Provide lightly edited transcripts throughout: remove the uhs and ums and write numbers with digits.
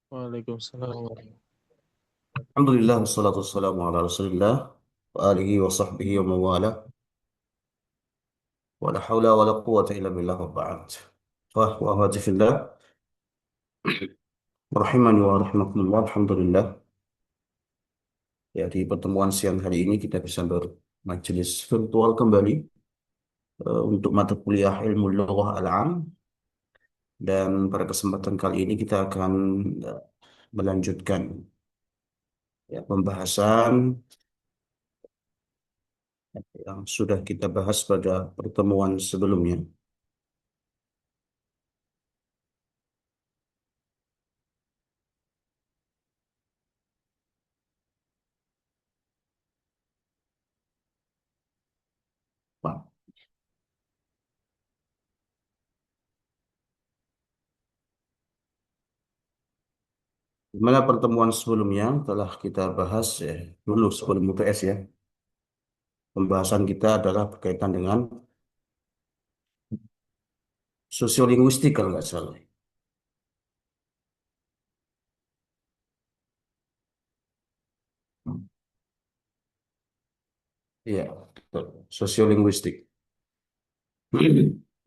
Waalaikumsalam warahmatullahi Alhamdulillah wassalatu wassalamu ala Rasulillah wa alihi wa sahbihi wa mawala wa la hawla wa la quwwata illa billah wa ba'd. Wa akhwati fillah rahimani wa rahimakumullah. Alhamdulillah, ya, di pertemuan siang hari ini kita bisa bermajelis virtual kembali untuk mata kuliah ilmu lughah al-am, dan pada kesempatan kali ini kita akan eh, melanjutkan ya pembahasan yang sudah kita bahas pada pertemuan sebelumnya. Di mana pertemuan sebelumnya telah kita bahas ya, dulu sebelum UTS ya. Pembahasan kita adalah berkaitan dengan sosiolinguistik kalau nggak salah. Iya, betul. Sosiolinguistik.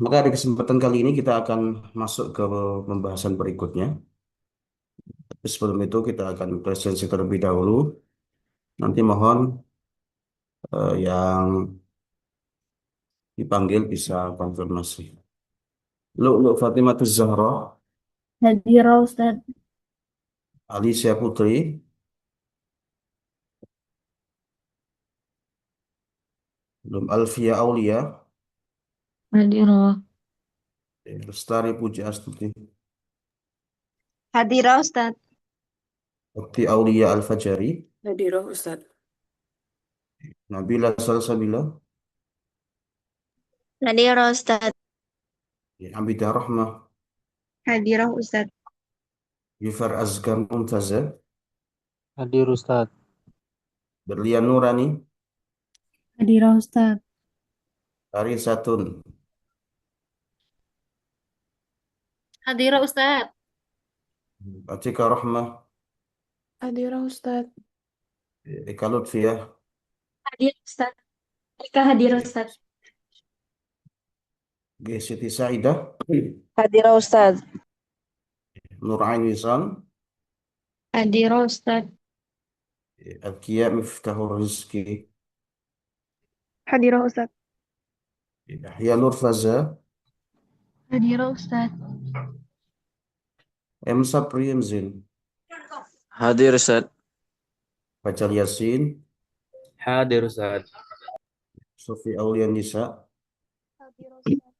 Maka di kesempatan kali ini kita akan masuk ke pembahasan berikutnya. Tapi sebelum itu kita akan presensi terlebih dahulu. Nanti mohon yang dipanggil bisa konfirmasi. Fatimah Zahra, Nadira Ustadz. Alicia Putri, belum Alfia Aulia, Nadira. Lestari Puji Astuti, Hadirah Ustadz. Ukti Aulia Al-Fajari, Hadirah Ustadz. Nabila Salsabila, Hadirah Ustadz. Abidah Rahmah, Hadirah Ustadz. Yufar Azkar Muntaza, Hadir Ustaz. Berlian Nurani, Nadira Ustadz. Arisatun, Nadira Ustadz. Atika Rahmah, Hadirah Ustadz. Eka Lutfiyah, Hadir Ustadz. Eka hadir Ustadz. Siti Saidah, Hadirah Ustadz. Nur Ain Wisan, Hadirah Ustadz. Alkia Miftahur Rizki, Hadirah Ustadz. Yahya Nur Faza, Hadirah Ustadz. M. Sapri Mzin, Hadir Ustaz. Fajar Yasin, Hadir Ustaz. Sofi Aulia Nisa, Hadirah Ustadz.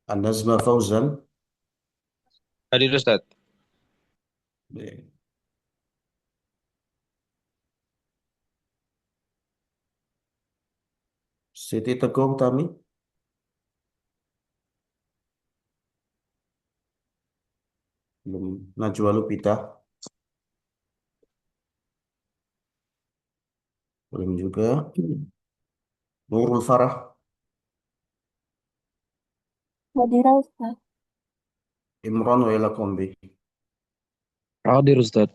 An-Nazma Fauzan, Hadir Ustaz. Siti Teguh Tami, belum Najwa Lupita, belum juga Nurul Farah, Hadirah Ustadz. Imran Waila Kombi, Hadir Ustaz.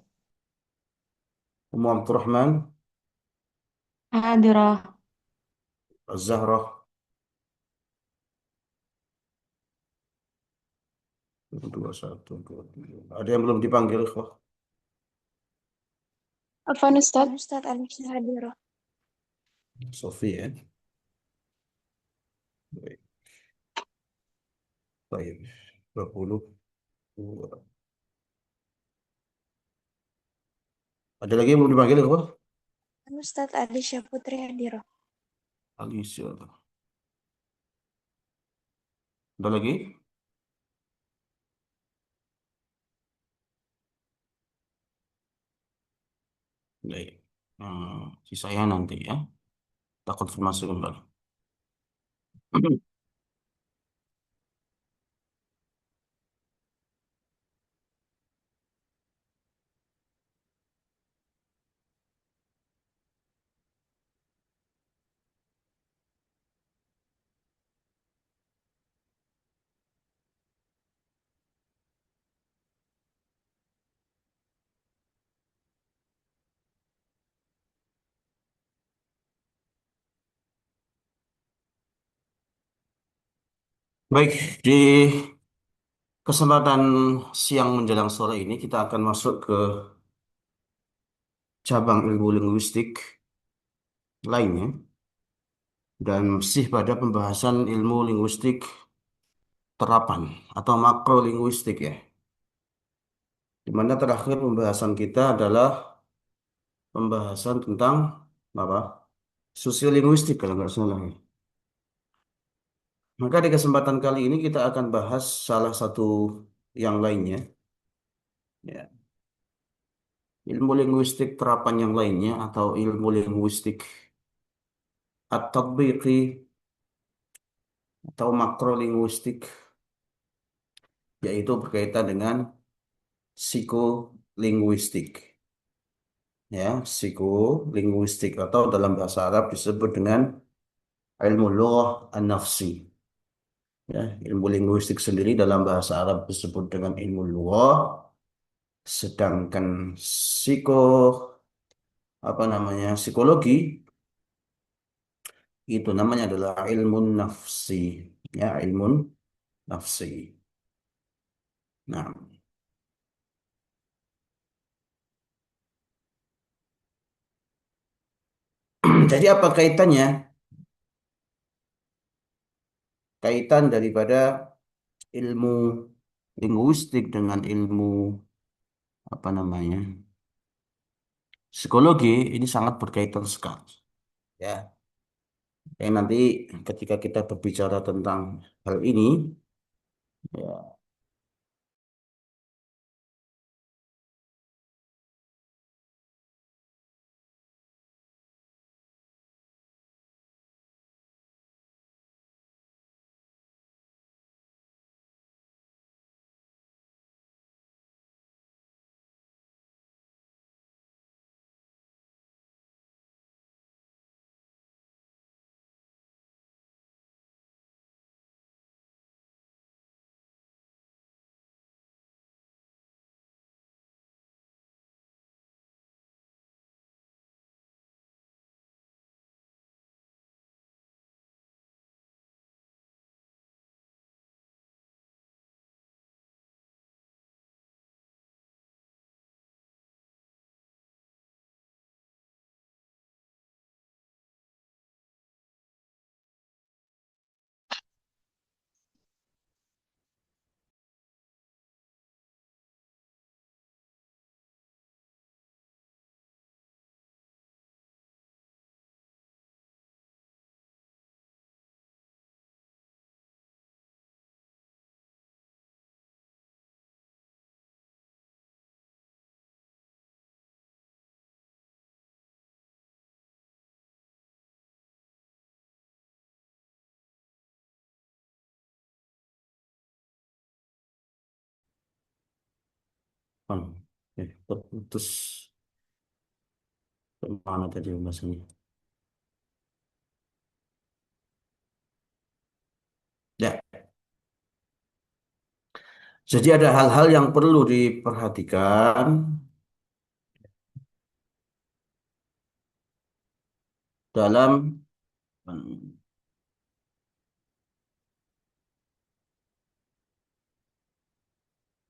Umu Abdurrahman, Hadirah. Zahra, dua satu dua tiga. Ada yang belum dipanggil, kok? Afan Ustadz. Ustadz Alif Hadirah. Sofi ya. Baik. Baik. 20. Ada lagi yang belum dipanggil, kok? Ustadz Alisha Putri Hadirah. Alicia. Ada lagi? Baik. Sisanya nanti ya. Kita konfirmasi kembali. Baik, di kesempatan siang menjelang sore ini kita akan masuk ke cabang ilmu linguistik lainnya dan masih pada pembahasan ilmu linguistik terapan atau makrolinguistik ya. Di mana terakhir pembahasan kita adalah pembahasan tentang apa? Sosiolinguistik kalau nggak salah ya. Maka di kesempatan kali ini kita akan bahas salah satu yang lainnya, ya. Ilmu linguistik terapan yang lainnya atau ilmu linguistik at-tatbiqi atau makrolinguistik, yaitu berkaitan dengan psikolinguistik. Ya, psikolinguistik atau dalam bahasa Arab disebut dengan ilmu lughah an-nafsi. Ya, ilmu linguistik sendiri dalam bahasa Arab disebut dengan ilmu lughah, sedangkan psiko apa namanya psikologi itu namanya adalah ilmu nafsi. Ya, ilmu nafsi. Nah, jadi apa kaitannya? Kaitan daripada ilmu linguistik dengan ilmu apa namanya psikologi ini sangat berkaitan sekali. Ya, nanti ketika kita berbicara tentang hal ini, ya, terputus kemana tadi pembahasannya? Ya, jadi ada hal-hal yang perlu diperhatikan dalam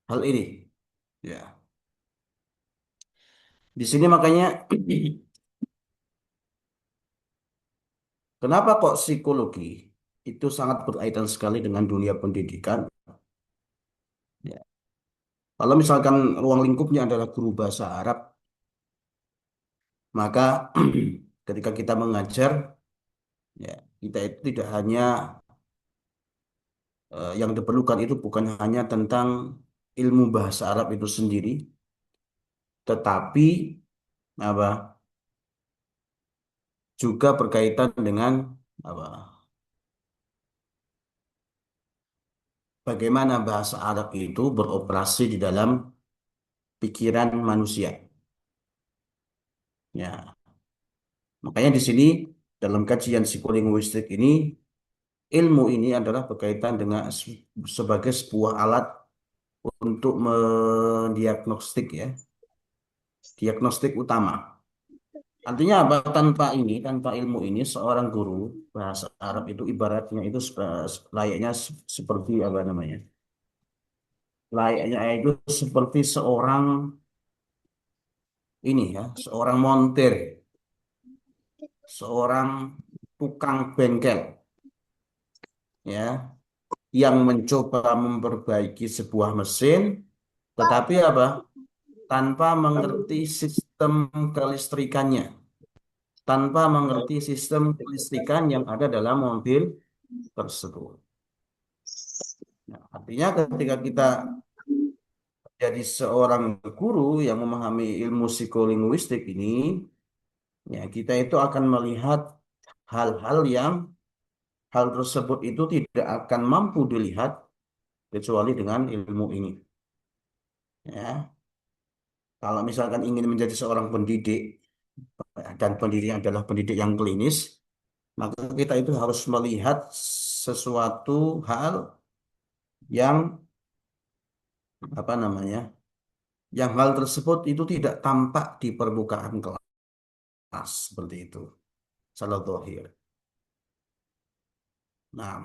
hal ini. Ya, di sini makanya kenapa kok psikologi itu sangat berkaitan sekali dengan dunia pendidikan? Ya. Kalau misalkan ruang lingkupnya adalah guru bahasa Arab, maka ketika kita mengajar, ya, kita itu tidak hanya yang diperlukan itu bukan hanya tentang ilmu bahasa Arab itu sendiri, tetapi apa juga berkaitan dengan apa bagaimana bahasa Arab itu beroperasi di dalam pikiran manusia. Ya, makanya di sini dalam kajian psikolinguistik ini ilmu ini adalah berkaitan dengan sebagai sebuah alat untuk mendiagnostik ya, diagnostik utama. Artinya apa? Tanpa ilmu ini, seorang guru bahasa Arab itu ibaratnya itu layaknya seperti apa namanya? Layaknya itu seperti seorang ini ya, seorang montir, seorang tukang bengkel, ya, yang mencoba memperbaiki sebuah mesin, tetapi apa? Tanpa mengerti sistem kelistrikannya, tanpa mengerti sistem kelistrikan yang ada dalam mobil tersebut. Nah, artinya ketika kita jadi seorang guru yang memahami ilmu psikolinguistik ini, ya kita itu akan melihat hal-hal yang hal tersebut itu tidak akan mampu dilihat kecuali dengan ilmu ini. Ya, kalau misalkan ingin menjadi seorang pendidik dan pendidik adalah pendidik yang klinis, maka kita itu harus melihat sesuatu hal yang apa namanya, yang hal tersebut itu tidak tampak di permukaan kelas seperti itu. Salah dhahir. Nah,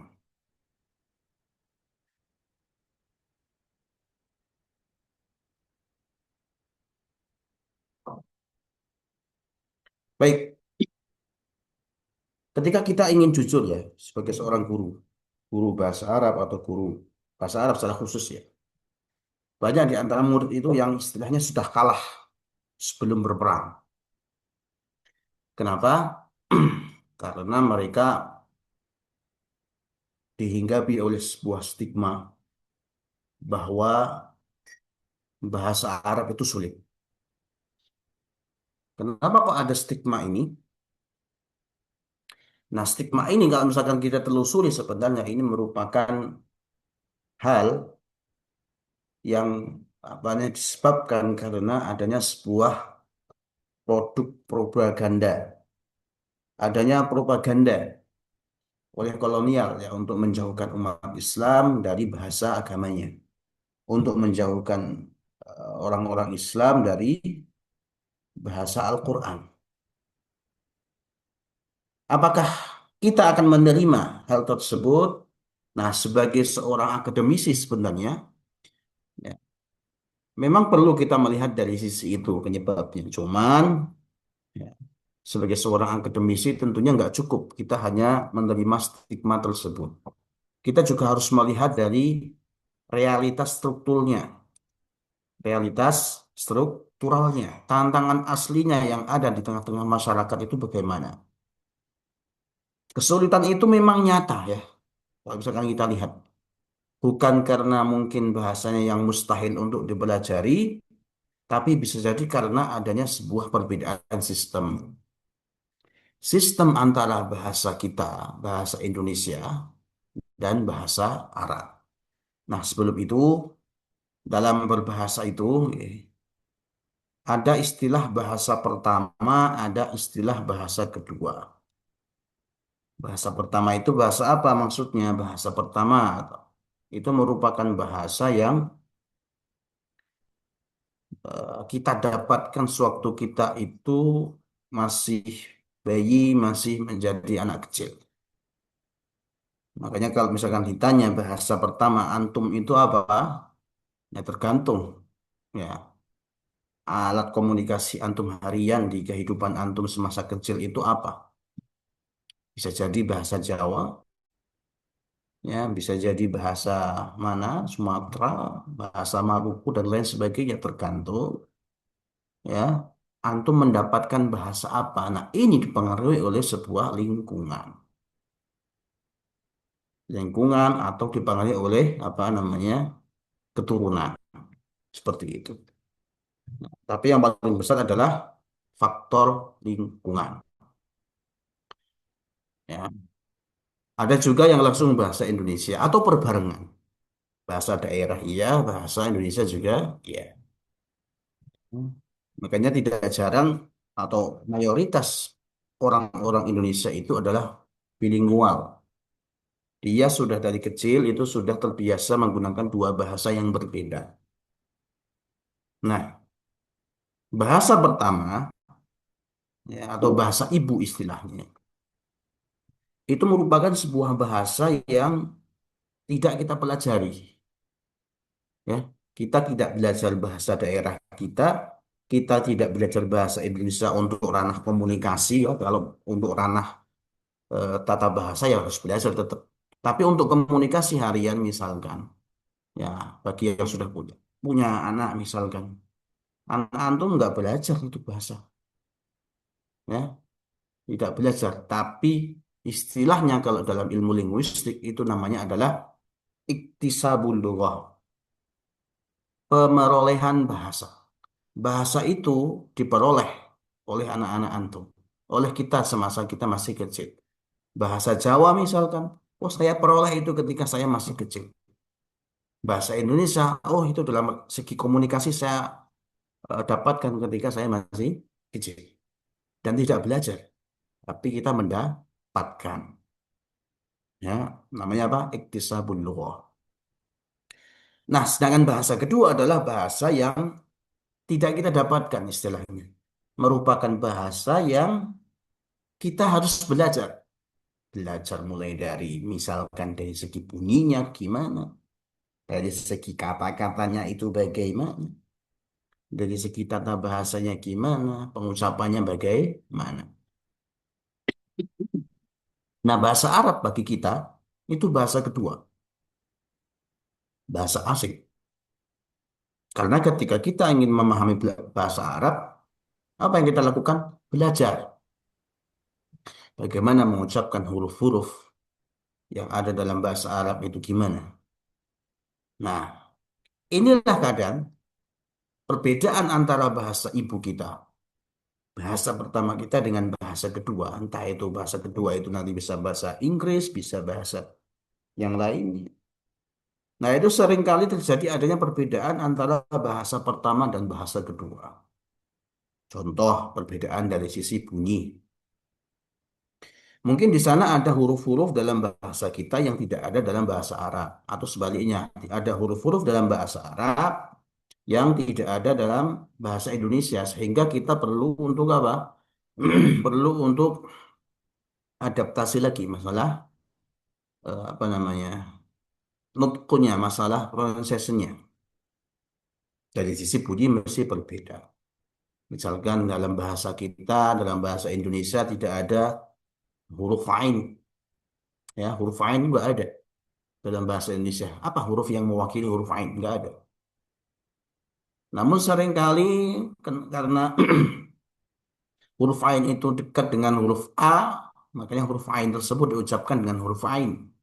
baik. Ketika kita ingin jujur ya, sebagai seorang guru, guru bahasa Arab atau guru bahasa Arab secara khusus ya, banyak di antara murid itu yang istilahnya sudah kalah sebelum berperang. Kenapa? Karena mereka dihinggapi oleh sebuah stigma bahwa bahasa Arab itu sulit. Kenapa kok ada stigma ini? Nah, stigma ini kalau misalkan kita telusuri sebenarnya ini merupakan hal yang apa namanya, disebabkan karena adanya sebuah produk propaganda, adanya propaganda oleh kolonial ya untuk menjauhkan umat Islam dari bahasa agamanya, untuk menjauhkan orang-orang Islam dari bahasa Al-Quran. Apakah kita akan menerima hal tersebut? Nah, sebagai seorang akademisi sebenarnya, ya, memang perlu kita melihat dari sisi itu penyebabnya. Cuman, ya, sebagai seorang akademisi tentunya nggak cukup. Kita hanya menerima stigma tersebut. Kita juga harus melihat dari realitas strukturnya, realitas strukturalnya, tantangan aslinya yang ada di tengah-tengah masyarakat itu bagaimana. Kesulitan itu memang nyata ya, kalau misalkan kita lihat. Bukan karena mungkin bahasanya yang mustahil untuk dipelajari, tapi bisa jadi karena adanya sebuah perbedaan sistem. Sistem antara bahasa kita, bahasa Indonesia, dan bahasa Arab. Nah, sebelum itu, dalam berbahasa itu, ada istilah bahasa pertama, ada istilah bahasa kedua. Bahasa pertama itu bahasa apa maksudnya? Bahasa pertama itu merupakan bahasa yang kita dapatkan sewaktu kita itu masih bayi, masih menjadi anak kecil. Makanya kalau misalkan ditanya bahasa pertama antum itu apa? Ya tergantung. Ya, alat komunikasi antum harian di kehidupan antum semasa kecil itu apa? Bisa jadi bahasa Jawa, ya, bisa jadi bahasa mana, Sumatera, bahasa Maluku dan lain sebagainya tergantung. Ya, antum mendapatkan bahasa apa? Nah, ini dipengaruhi oleh sebuah lingkungan atau dipengaruhi oleh apa namanya keturunan seperti itu. Tapi yang paling besar adalah faktor lingkungan. Ya, ada juga yang langsung bahasa Indonesia atau perbarengan. Bahasa daerah iya, bahasa Indonesia juga iya. Makanya tidak jarang atau mayoritas orang-orang Indonesia itu adalah bilingual. Dia sudah dari kecil itu sudah terbiasa menggunakan dua bahasa yang berbeda. Nah, bahasa pertama ya, atau bahasa ibu istilahnya. Itu merupakan sebuah bahasa yang tidak kita pelajari. Ya, kita tidak belajar bahasa daerah kita tidak belajar bahasa Indonesia untuk ranah komunikasi. Ya, kalau untuk ranah tata bahasa ya harus belajar tetap. Tapi untuk komunikasi harian misalkan, ya bagi yang sudah punya anak misalkan, anak antum nggak belajar untuk bahasa, ya tidak belajar. Tapi istilahnya kalau dalam ilmu linguistik itu namanya adalah iktisabul lughah, pemerolehan bahasa. Bahasa itu diperoleh oleh anak-anak antum, oleh kita semasa kita masih kecil. Bahasa Jawa misalkan, oh saya peroleh itu ketika saya masih kecil. Bahasa Indonesia, oh itu dalam segi komunikasi saya dapatkan ketika saya masih kecil. Dan tidak belajar, tapi kita mendapatkan. Ya, namanya apa? Iktisabul lughah. Nah, sedangkan bahasa kedua adalah bahasa yang tidak kita dapatkan istilahnya. Merupakan bahasa yang kita harus belajar. Belajar mulai dari misalkan dari segi bunyinya gimana, dari segi kata-katanya itu bagaimana, dari segi tata bahasanya gimana, pengucapannya bagaimana. Nah, bahasa Arab bagi kita itu bahasa kedua, bahasa asing. Karena ketika kita ingin memahami bahasa Arab, apa yang kita lakukan? Belajar bagaimana mengucapkan huruf-huruf yang ada dalam bahasa Arab itu gimana. Nah, inilah kadang perbedaan antara bahasa ibu kita, bahasa pertama kita dengan bahasa kedua. Entah itu bahasa kedua itu nanti bisa bahasa Inggris, bisa bahasa yang lainnya. Nah, itu seringkali terjadi adanya perbedaan antara bahasa pertama dan bahasa kedua. Contoh perbedaan dari sisi bunyi. Mungkin di sana ada huruf-huruf dalam bahasa kita yang tidak ada dalam bahasa Arab. Atau sebaliknya, ada huruf-huruf dalam bahasa Arab yang tidak ada dalam bahasa Indonesia. Sehingga kita perlu untuk apa? Perlu untuk adaptasi lagi masalah apa namanya? Nutkunya, masalah pronunciation-nya. Dari sisi bunyi mesti berbeda. Misalkan dalam bahasa kita, dalam bahasa Indonesia tidak ada huruf ain. Ya, huruf ain juga ada dalam bahasa Indonesia. Apa huruf yang mewakili huruf ain? Nggak ada. Namun seringkali karena huruf ain itu dekat dengan huruf A, makanya huruf ain tersebut diucapkan dengan huruf ain.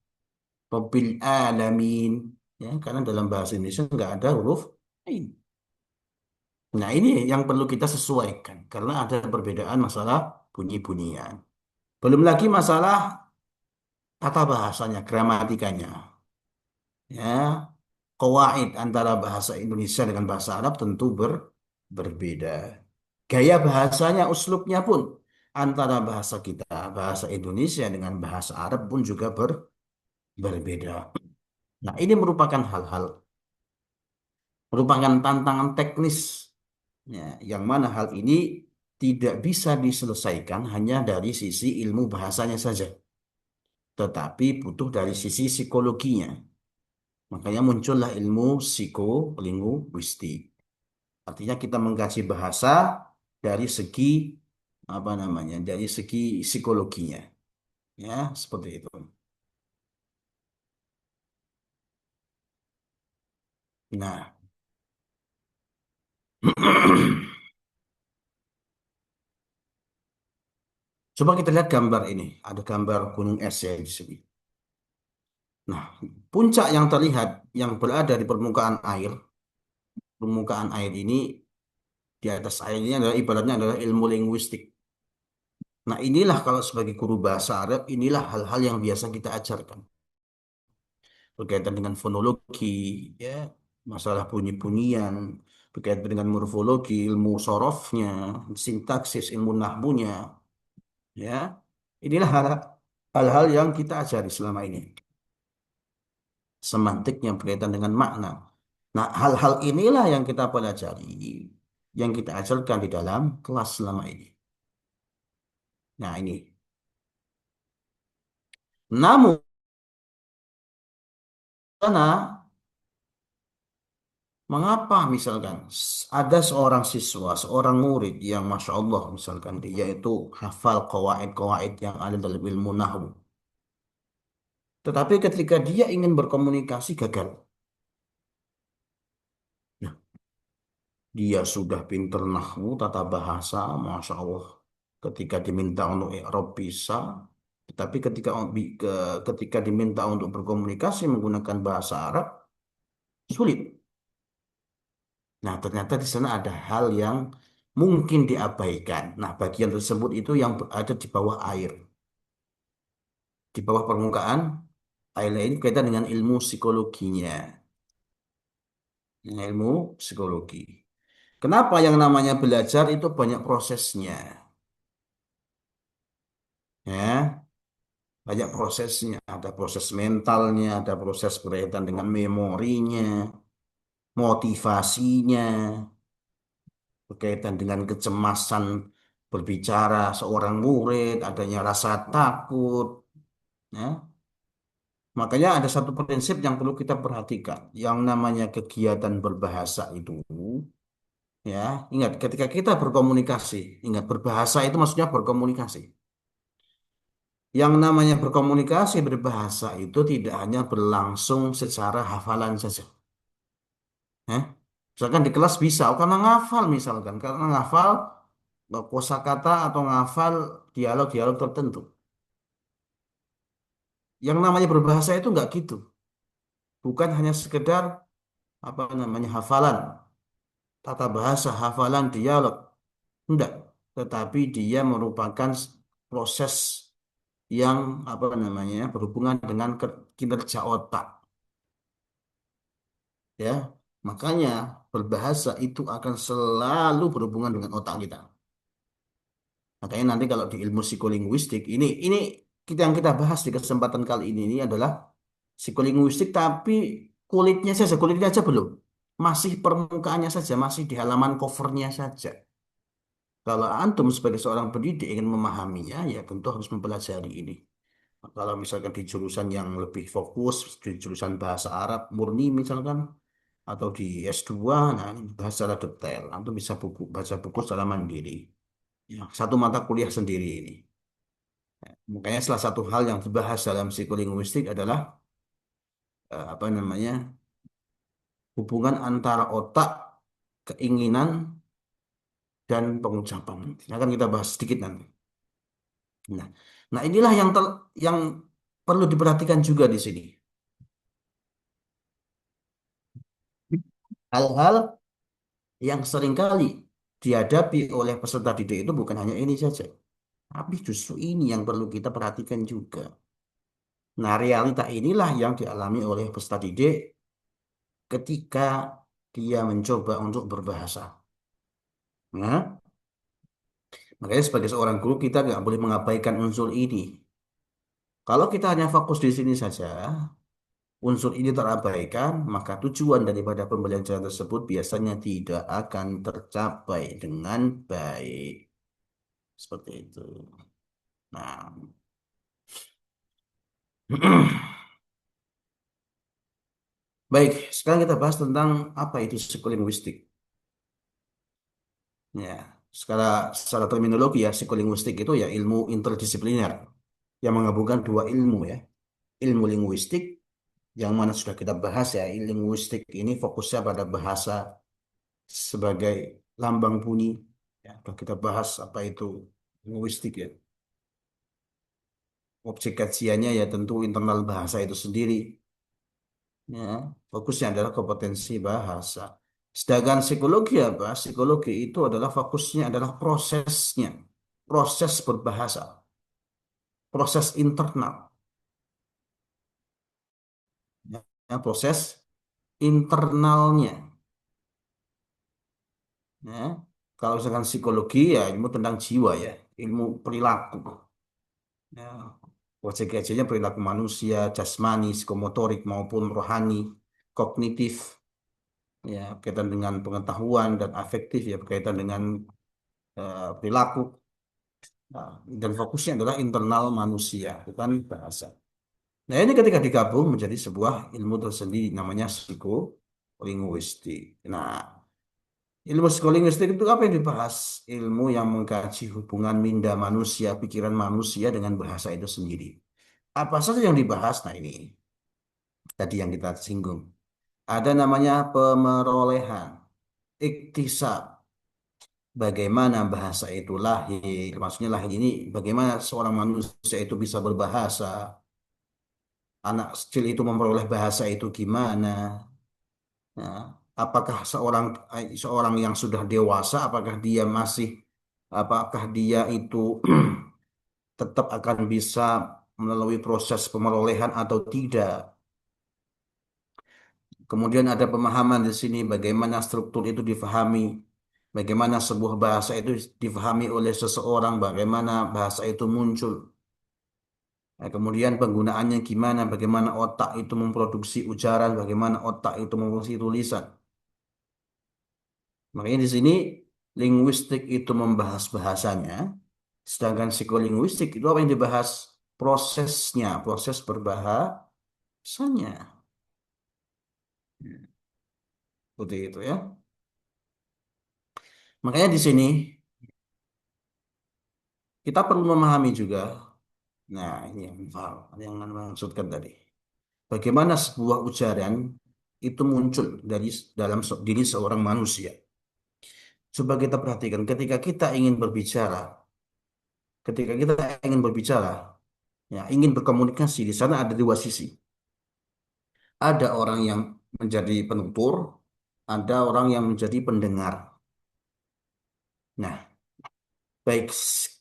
Rabbil alamin. Ya, karena dalam bahasa Indonesia nggak ada huruf ain. Nah, ini yang perlu kita sesuaikan karena ada perbedaan masalah bunyi-bunyian. Belum lagi masalah tata bahasanya, gramatikanya. Ya, kawaid antara bahasa Indonesia dengan bahasa Arab tentu berbeda. Gaya bahasanya, uslubnya pun antara bahasa kita, bahasa Indonesia dengan bahasa Arab pun juga berbeda. Nah, ini merupakan tantangan teknis, ya, yang mana hal ini tidak bisa diselesaikan hanya dari sisi ilmu bahasanya saja, tetapi butuh dari sisi psikologinya. Makanya muncullah ilmu psikolinguistik. Artinya kita mengkaji bahasa dari segi apa namanya? Dari segi psikologinya. Ya, seperti itu. Nah, coba kita lihat gambar ini. Ada gambar gunung es ya di sini. Nah, puncak yang terlihat yang berada di permukaan air ini di atas air ini adalah ibaratnya adalah ilmu linguistik. Nah, inilah kalau sebagai guru bahasa Arab, inilah hal-hal yang biasa kita ajarkan. Berkaitan dengan fonologi, ya, masalah bunyi-bunyian, berkaitan dengan morfologi, ilmu sorofnya, sintaksis, ilmu nahmunya, ya. Inilah hal-hal yang kita ajari selama ini. Semantiknya berkaitan dengan makna. Nah, hal-hal inilah yang kita pelajari, yang kita ajarkan di dalam kelas selama ini. Nah, ini. Namun, karena mengapa misalkan ada seorang siswa, seorang murid yang Masya Allah misalkan dia itu hafal kawaid-kawaid yang ada dalam ilmu nahwu. Tetapi ketika dia ingin berkomunikasi gagal. Nah, dia sudah pinter nahwu, tata bahasa, Masya Allah. Ketika diminta untuk i'rab bisa, tetapi ketika diminta untuk berkomunikasi menggunakan bahasa Arab, sulit. Nah, ternyata di sana ada hal yang mungkin diabaikan. Nah, bagian tersebut itu yang ada di bawah air. Di bawah permukaan air ini kaitan dengan ilmu psikologinya. Ilmu psikologi. Kenapa yang namanya belajar itu banyak prosesnya? Ya, banyak prosesnya. Ada proses mentalnya, ada proses berkaitan dengan memorinya, motivasinya, berkaitan dengan kecemasan berbicara seorang murid, adanya rasa takut, ya. Makanya ada satu prinsip yang perlu kita perhatikan, yang namanya kegiatan berbahasa itu, ya, ingat ketika kita berkomunikasi, ingat berbahasa itu maksudnya berkomunikasi. Yang namanya berkomunikasi berbahasa itu tidak hanya berlangsung secara hafalan saja. Ya. Misalkan di kelas bisa, oh, karena ngafal misalkan, karena ngafal kosakata atau ngafal dialog-dialog tertentu. Yang namanya berbahasa itu nggak gitu. Bukan hanya sekedar apa namanya hafalan, tata bahasa, hafalan, dialog. Enggak. Tetapi dia merupakan proses yang apa namanya berhubungan dengan kinerja otak. Ya, makanya berbahasa itu akan selalu berhubungan dengan otak kita. Makanya nanti kalau di ilmu psikolinguistik ini yang kita bahas di kesempatan kali ini adalah psikolinguistik tapi kulitnya aja belum. Masih permukaannya saja, masih di halaman covernya saja. Kalau antum sebagai seorang pendidik ingin memahaminya, ya tentu harus mempelajari ini. Kalau misalkan di jurusan yang lebih fokus, di jurusan bahasa Arab murni misalkan, atau di S2, nah ini bahas secara detail. Antum bisa baca buku secara mandiri. Ya, satu mata kuliah sendiri ini. Makanya salah satu hal yang dibahas dalam psikolinguistik adalah apa namanya hubungan antara otak, keinginan, dan pengucapan. Akan kita bahas sedikit nanti. Nah, nah inilah yang perlu diperhatikan juga di sini. Hal-hal yang seringkali dihadapi oleh peserta didik itu bukan hanya ini saja, tapi justru ini yang perlu kita perhatikan juga. Nah, realita inilah yang dialami oleh peserta didik ketika dia mencoba untuk berbahasa. Nah, makanya sebagai seorang guru kita nggak boleh mengabaikan unsur ini. Kalau kita hanya fokus di sini saja, unsur ini terabaikan, maka tujuan daripada pembelajaran tersebut biasanya tidak akan tercapai dengan baik. Seperti itu. Nah, baik, sekarang kita bahas tentang apa itu psikolinguistik. Ya, secara terminologi ya, psikolinguistik itu ya ilmu interdisipliner yang menggabungkan dua ilmu ya. Ilmu linguistik yang mana sudah kita bahas ya, linguistik ini fokusnya pada bahasa sebagai lambang bunyi. Ya, sudah kita bahas apa itu linguistik ya. Objek kajiannya ya tentu internal bahasa itu sendiri. Ya, fokusnya adalah kompetensi bahasa. Sedangkan psikologi apa? Psikologi itu adalah fokusnya adalah prosesnya, proses berbahasa, proses internal, ya, proses internalnya. Ya. Kalau misalkan psikologi ya ilmu tentang jiwa ya, ilmu perilaku. Ya. Objek-objeknya perilaku manusia, jasmani, psikomotorik maupun rohani, kognitif, ya berkaitan dengan pengetahuan dan afektif ya berkaitan dengan perilaku. Nah, dan fokusnya adalah internal manusia, bukan bahasa. Nah, ini ketika digabung menjadi sebuah ilmu tersendiri namanya psikolinguistik. Nah, ilmu psikolinguistik itu apa yang dibahas? Ilmu yang mengkaji hubungan minda manusia, pikiran manusia dengan bahasa itu sendiri. Apa saja yang dibahas? Nah, ini tadi yang kita singgung. Ada namanya pemerolehan, iktisab, bagaimana bahasa itu lahir. Maksudnya lahir ini bagaimana seorang manusia itu bisa berbahasa. Anak kecil itu memperoleh bahasa itu gimana? Nah, apakah seorang yang sudah dewasa, apakah dia itu tetap akan bisa melalui proses pemerolehan atau tidak? Kemudian ada pemahaman di sini bagaimana struktur itu difahami, bagaimana sebuah bahasa itu difahami oleh seseorang, bagaimana bahasa itu muncul. Nah, kemudian penggunaannya gimana, bagaimana otak itu memproduksi ujaran, bagaimana otak itu memproduksi tulisan. Makanya di sini linguistik itu membahas bahasanya, sedangkan psikolinguistik itu apa yang dibahas? Prosesnya, proses berbahasanya. Seperti itu ya. Makanya di sini kita perlu memahami juga. Nah, ini yang maksudkan tadi. Bagaimana sebuah ujaran itu muncul dalam diri seorang manusia. Coba kita perhatikan ketika kita ingin berbicara, ya, ingin berkomunikasi, di sana ada dua sisi. Ada orang yang menjadi penutur, ada orang yang menjadi pendengar. Nah, baik,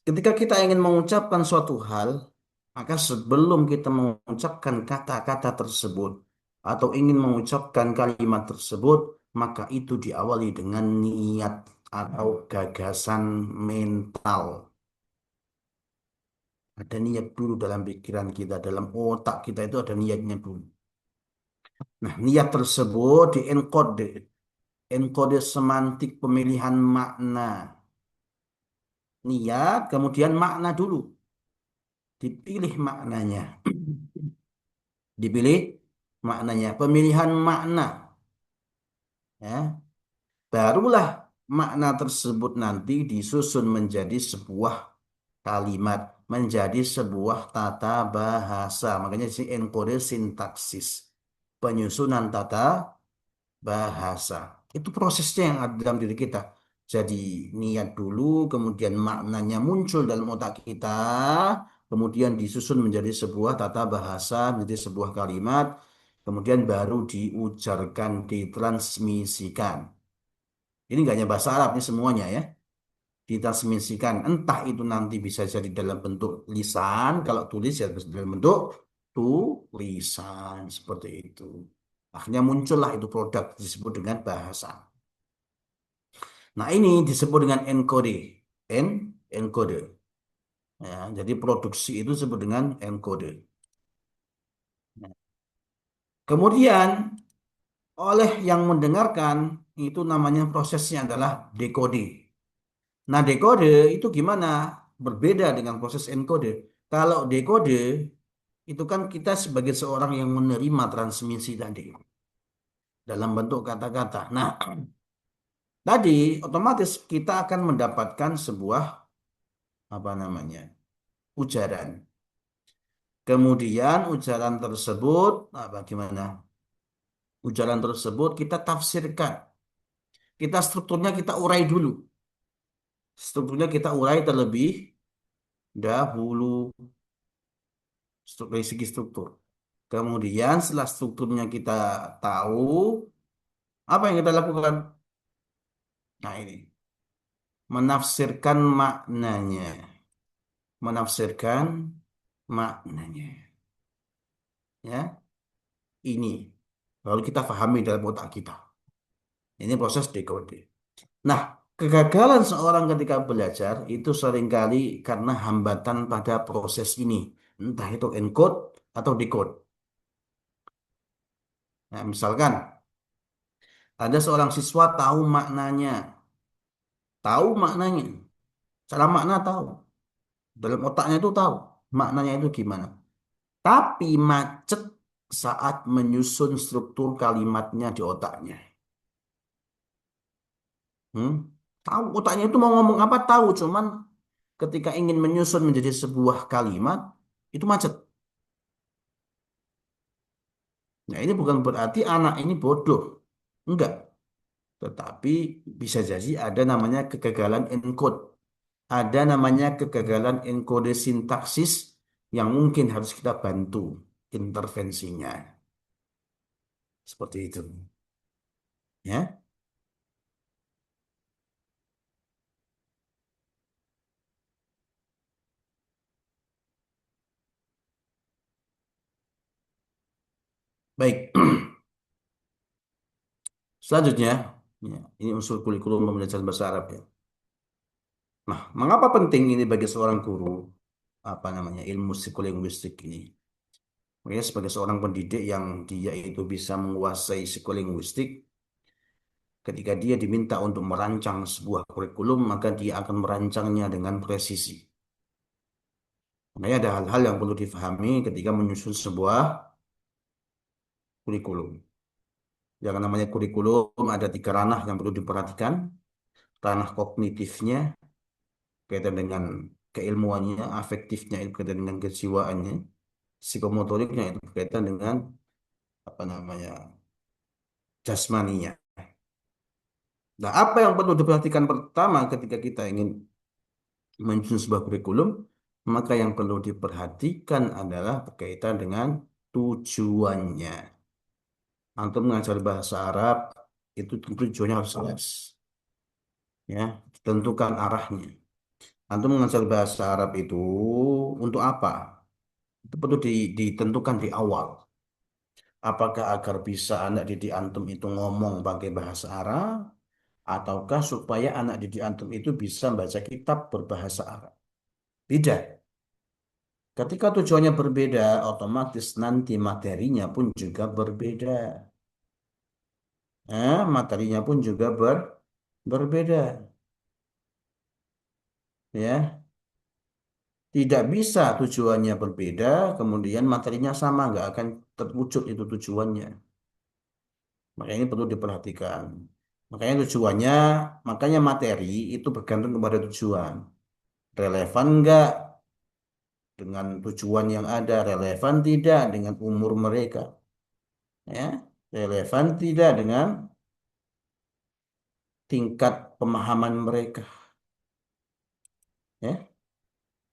ketika kita ingin mengucapkan suatu hal, maka sebelum kita mengucapkan kata-kata tersebut atau ingin mengucapkan kalimat tersebut, maka itu diawali dengan niat atau gagasan mental. Ada niat dulu dalam pikiran kita, dalam otak kita itu ada niatnya dulu. Nah, niat tersebut dienkode, enkode semantik pemilihan makna. Niat, kemudian makna dulu. Dipilih maknanya. Dipilih maknanya. Pemilihan makna. Ya. Barulah makna tersebut nanti disusun menjadi sebuah kalimat. Menjadi sebuah tata bahasa. Makanya si enkode sintaksis. Penyusunan tata bahasa. Itu prosesnya yang ada dalam diri kita. Jadi niat dulu, kemudian maknanya muncul dalam otak kita, kemudian disusun menjadi sebuah tata bahasa, menjadi sebuah kalimat, kemudian baru diujarkan, ditransmisikan. Ini nggak hanya bahasa Arab, ini semuanya ya. Ditransmisikan. Entah itu nanti bisa jadi dalam bentuk lisan, kalau tulis ya dalam bentuk tulisan, seperti itu. Akhirnya muncullah itu produk disebut dengan bahasa. Nah, ini disebut dengan enkode. Enkode. Ya, jadi produksi itu disebut dengan enkode. Nah, kemudian oleh yang mendengarkan itu namanya prosesnya adalah dekode. Nah, dekode itu gimana? Berbeda dengan proses enkode. Kalau dekode itu kan kita sebagai seorang yang menerima transmisi tadi dalam bentuk kata-kata. Nah, tadi otomatis kita akan mendapatkan sebuah apa namanya? Ujaran. Kemudian ujaran tersebut bagaimana? Ujaran tersebut kita tafsirkan. Strukturnya kita urai dulu. Strukturnya kita urai terlebih dahulu dari segi struktur. Kemudian setelah strukturnya kita tahu, apa yang kita lakukan? Nah, ini menafsirkan maknanya. Menafsirkan maknanya. Ya, ini lalu kita pahami dalam otak kita. Ini proses dekode. Nah, kegagalan seorang ketika belajar itu seringkali karena hambatan pada proses ini. Entah itu encode atau decode. Nah, misalkan ada seorang siswa tahu maknanya. Cara makna tahu. Dalam otaknya itu tahu maknanya itu gimana. Tapi macet saat menyusun struktur kalimatnya di otaknya. Hmm? Tahu otaknya itu mau ngomong apa tahu, cuman ketika ingin menyusun menjadi sebuah kalimat itu macet. Nah, ini bukan berarti anak ini bodoh. Enggak. Tetapi bisa jadi ada namanya kegagalan encode. Ada namanya kegagalan enkode sintaksis yang mungkin harus kita bantu intervensinya. Seperti itu. Ya. Baik. Selanjutnya, ya, ini unsur kurikulum pembelajaran bahasa Arab ya. Nah, mengapa penting ini bagi seorang guru apa namanya ilmu psikolinguistik ini? Makanya sebagai seorang pendidik yang dia itu bisa menguasai psikolinguistik, ketika dia diminta untuk merancang sebuah kurikulum, maka dia akan merancangnya dengan presisi. Makanya ada hal-hal yang perlu difahami ketika menyusun sebuah kurikulum. Yang namanya kurikulum ada 3 ranah yang perlu diperhatikan. Ranah kognitifnya, kaitan dengan keilmuannya, afektifnya itu berkaitan dengan kejiwaannya, psikomotoriknya itu berkaitan dengan apa namanya jasmaninya. Nah, apa yang perlu diperhatikan pertama ketika kita ingin menyusun sebuah kurikulum, maka yang perlu diperhatikan adalah berkaitan dengan tujuannya. Antum mengajar bahasa Arab itu tentu tujuannya harus jelas, ya, tentukan arahnya. Antum mengajar bahasa Arab itu untuk apa? Itu perlu ditentukan di awal. Apakah agar bisa anak didik antum itu ngomong pakai bahasa Arab, ataukah supaya anak didik antum itu bisa baca kitab berbahasa Arab? Tidak. Ketika tujuannya berbeda, otomatis nanti materinya pun juga berbeda. Materinya pun juga berbeda. Ya, tidak bisa tujuannya berbeda, kemudian materinya sama, nggak akan terwujud itu tujuannya. Makanya ini perlu diperhatikan. Makanya tujuannya, makanya materi itu bergantung kepada tujuan. Relevan nggak dengan tujuan yang ada? Relevan tidak dengan umur mereka? Ya, relevan tidak dengan tingkat pemahaman mereka? Ya,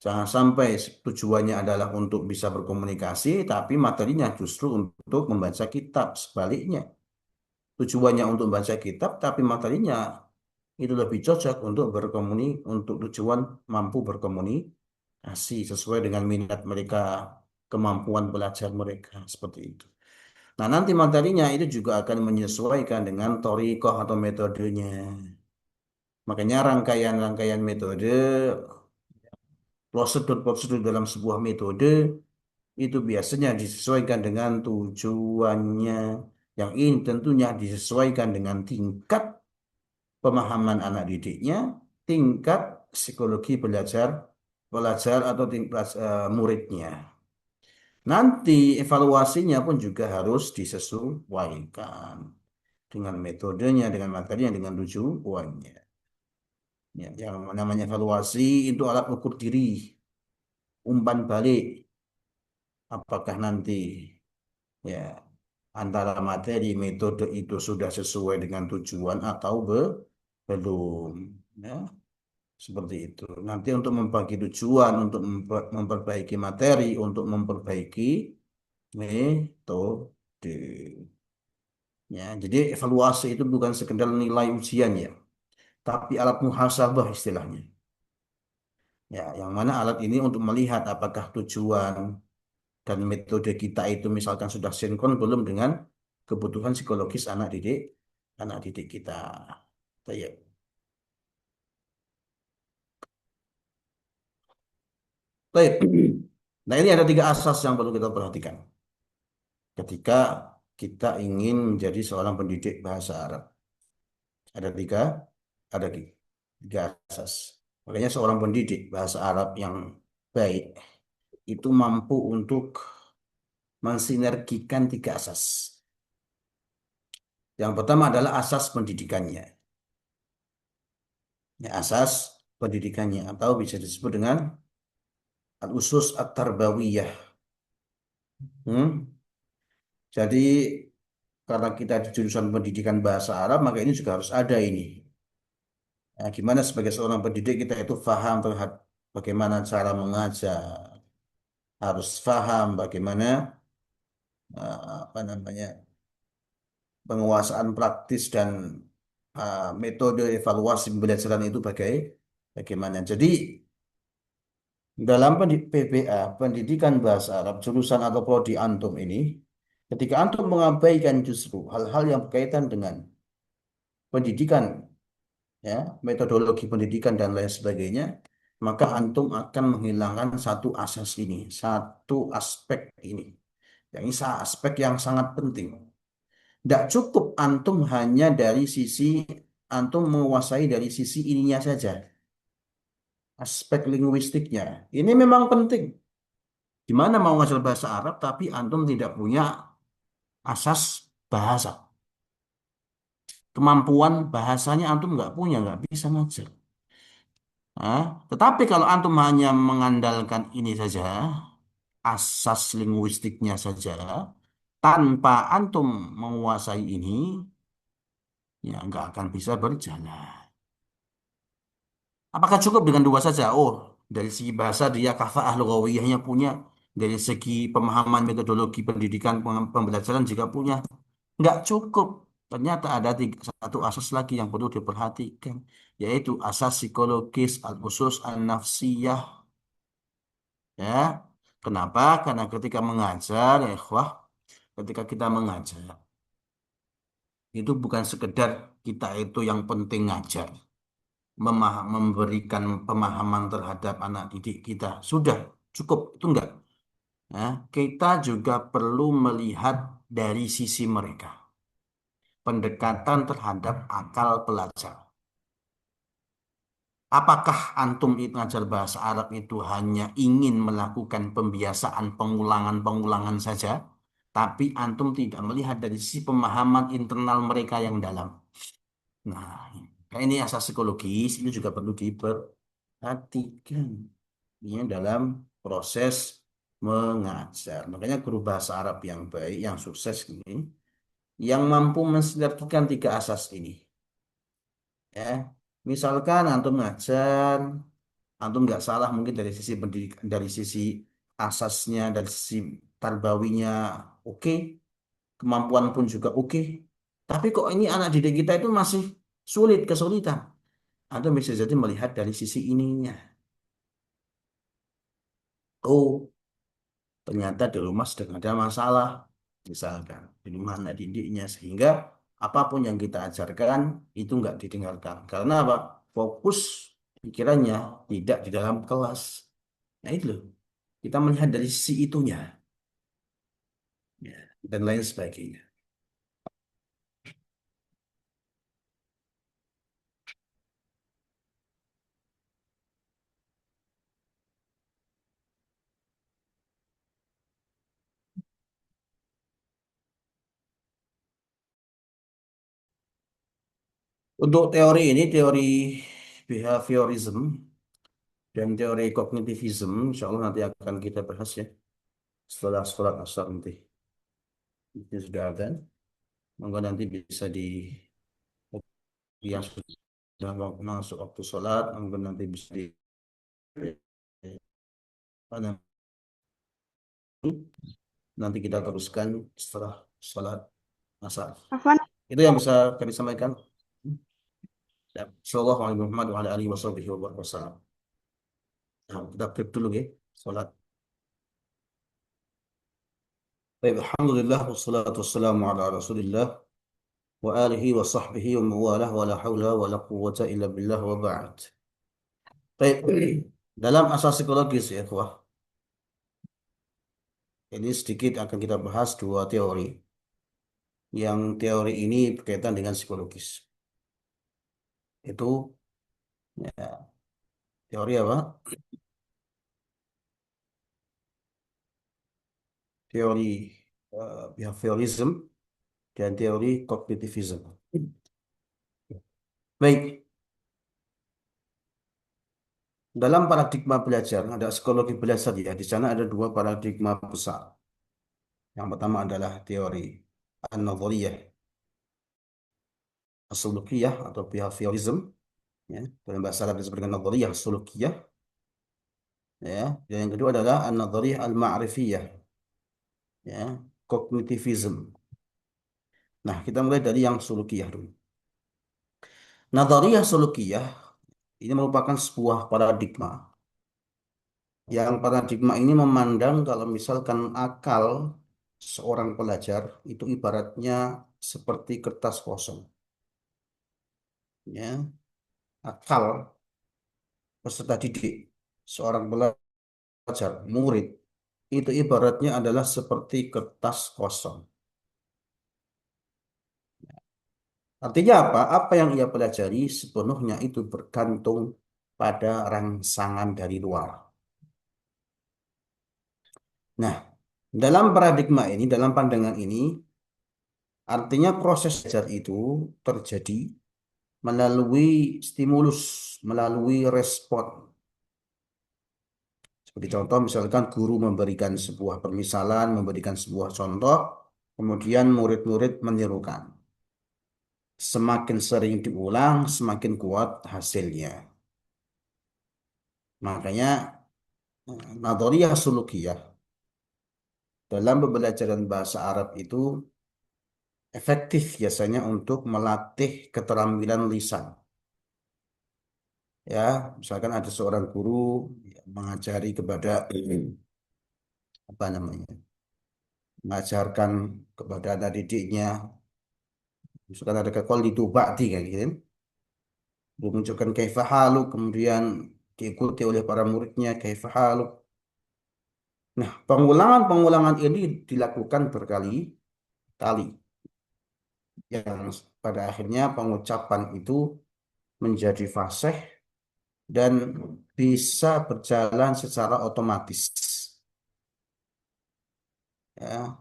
jangan sampai tujuannya adalah untuk bisa berkomunikasi, tapi materinya justru untuk membaca kitab. Sebaliknya, tujuannya untuk membaca kitab, tapi materinya itu lebih cocok untuk untuk tujuan mampu berkomunikasi sesuai dengan minat mereka, kemampuan belajar mereka seperti itu. Nah, nanti materinya itu juga akan menyesuaikan dengan thoriqah atau metodenya. Makanya rangkaian-rangkaian metode, prosedur-prosedur dalam sebuah metode itu biasanya disesuaikan dengan tujuannya. Yang ini tentunya disesuaikan dengan tingkat pemahaman anak didiknya, tingkat psikologi belajar pelajar atau tingkat muridnya. Nanti evaluasinya pun juga harus disesuaikan dengan metodenya, dengan materinya, dengan tujuannya. Ya, yang namanya evaluasi itu alat ukur diri, umpan balik. Apakah nanti ya antara materi metode itu sudah sesuai dengan tujuan atau belum? Ya. Seperti itu. Nanti untuk membagi tujuan, untuk memperbaiki materi, untuk memperbaiki metode. Ya, jadi evaluasi itu bukan sekedar nilai ujian ya, tapi alat muhasabah istilahnya. Ya, yang mana alat ini untuk melihat apakah tujuan dan metode kita itu misalkan sudah sinkron belum dengan kebutuhan psikologis anak didik kita. Baik. Baik. Nah, ini ada 3 asas yang perlu kita perhatikan ketika kita ingin menjadi seorang pendidik bahasa Arab. Ada tiga, ada tiga asas. Makanya seorang pendidik bahasa Arab yang baik itu mampu untuk mensinergikan tiga asas. Yang pertama adalah asas pendidikannya. Ya, asas pendidikannya atau bisa disebut dengan al-usus at-tarbawiyah. Hmm? Jadi karena kita di jurusan pendidikan bahasa Arab, maka ini juga harus ada ini. Nah, gimana sebagai seorang pendidik kita itu paham terhadap bagaimana cara mengajar, harus paham bagaimana apa namanya penguasaan praktis dan metode evaluasi pembelajaran itu bagaimana. Jadi dalam PBA, pendidikan bahasa Arab, jurusan atau prodi antum ini, ketika antum mengabaikan justru hal-hal yang berkaitan dengan pendidikan, ya, metodologi pendidikan dan lain sebagainya, maka antum akan menghilangkan satu asas ini, satu aspek ini. Yang ini aspek yang sangat penting. Tidak cukup antum hanya dari sisi antum menguasai dari sisi ininya saja, aspek linguistiknya. Ini memang penting. Gimana mau ngajar bahasa Arab tapi antum tidak punya asas bahasa. Kemampuan bahasanya antum nggak punya, nggak bisa ngajar. Nah, tetapi kalau antum hanya mengandalkan ini saja, asas linguistiknya saja, tanpa antum menguasai ini, ya nggak akan bisa berjalan. Apakah cukup dengan dua saja? Oh, dari segi bahasa dia kafa'ah lughawiyahnya punya, dari segi pemahaman metodologi pendidikan pembelajaran juga punya. Nggak cukup. Ternyata ada satu asas lagi yang perlu diperhatikan, yaitu asas psikologis al-usus an-nafsiyah. Ya, kenapa? Karena ketika mengajar, ya, ikhwah, ketika kita mengajar, itu bukan sekedar kita itu yang penting ngajar, memberikan pemahaman terhadap anak didik kita. Sudah cukup, itu enggak. Nah, kita juga perlu melihat dari sisi mereka, pendekatan terhadap akal pelajar. Apakah antum itu ngajar bahasa Arab itu hanya ingin melakukan pembiasaan pengulangan-pengulangan saja, tapi antum tidak melihat dari sisi pemahaman internal mereka yang dalam. Nah, ini asas psikologis ini juga perlu diperhatikan ini dalam proses mengajar. Makanya guru bahasa Arab yang baik, yang sukses ini, yang mampu mensinergikan tiga asas ini. Ya, misalkan antum ngajar, antum nggak salah mungkin dari sisi pendidikan, dari sisi asasnya, dari sisi tarbawinya, oke, kemampuan pun juga oke. Tapi kok ini anak didik kita itu masih kesulitan. Antum bisa jadi melihat dari sisi ininya. Oh, ternyata di rumah sedang ada masalah, misalkan di rumah anak didiknya, sehingga apapun yang kita ajarkan itu nggak didengarkan. Karena apa? Fokus pikirannya tidak di dalam kelas. Nah itu loh, kita melihat dari sisi itunya, ya, dan lain sebagainya. Untuk teori ini, teori behaviorism dan teori kognitivism, insya Allah nanti akan kita bahas ya setelah sholat asar nanti. Ini sudah ada, maka nanti bisa di yang sudah masuk waktu sholat, mungkin nanti bisa di apa nanti kita teruskan setelah sholat asar. Afwan, Itu yang bisa kami sampaikan. Ya. Sallallahu alaihi wasallam. Nah, kita break dulu ya, sholat. Baik, alhamdulillah wassalatu wassalamu ala Rasulillah wa alihi wa sahbihi wa mawalah wa la haula wa la quwwata illa billah wa ba'd. Baik, dalam asas psikologis ya, ikhwah. Ini sedikit akan kita bahas dua teori. Yang teori ini berkaitan dengan psikologis. Itu ya, teori apa? teori behaviorism dan teori kognitivisme. Baik, dalam paradigma belajar ada psikologi belajar ya. Di sana ada dua paradigma besar. Yang pertama adalah teori an-nadhariyah as-sulukiyah atau behaviorism, ya. Dalam bahasa Arab disebut dengan nadhariyah sulukiyah, ya. Dan yang kedua adalah an-nadhariyah al-ma'rifiyah, ya, kognitivism. Nah, kita mulai dari yang sulukiyah dulu. Nadhariyah sulukiyah ini merupakan sebuah paradigma. Yang paradigma ini memandang kalau misalkan akal seorang pelajar itu ibaratnya seperti kertas kosong. Ya, akal peserta didik, seorang pelajar, murid, itu ibaratnya adalah seperti kertas kosong. Artinya apa? Apa yang ia pelajari sepenuhnya itu bergantung pada rangsangan dari luar. Nah, dalam paradigma ini, dalam pandangan ini, artinya proses belajar itu terjadi melalui stimulus, melalui respon. Seperti contoh, misalkan guru memberikan sebuah permisalan, memberikan sebuah contoh, kemudian murid-murid menirukan. Semakin sering diulang, semakin kuat hasilnya. Makanya, nadoriyah sulukiyah dalam pembelajaran bahasa Arab itu efektif biasanya untuk melatih keterampilan lisan. Ya, misalkan ada seorang guru ya, mengajari kepada apa namanya, mengajarkan kepada anak didiknya, misalkan ada kekol di ba'di kan gitu, menunjukkan kaifahalu, kemudian diikuti oleh para muridnya kaifahalu. Nah, pengulangan-pengulangan ini dilakukan berkali-kali, yang pada akhirnya pengucapan itu menjadi fasih dan bisa berjalan secara otomatis. Ya.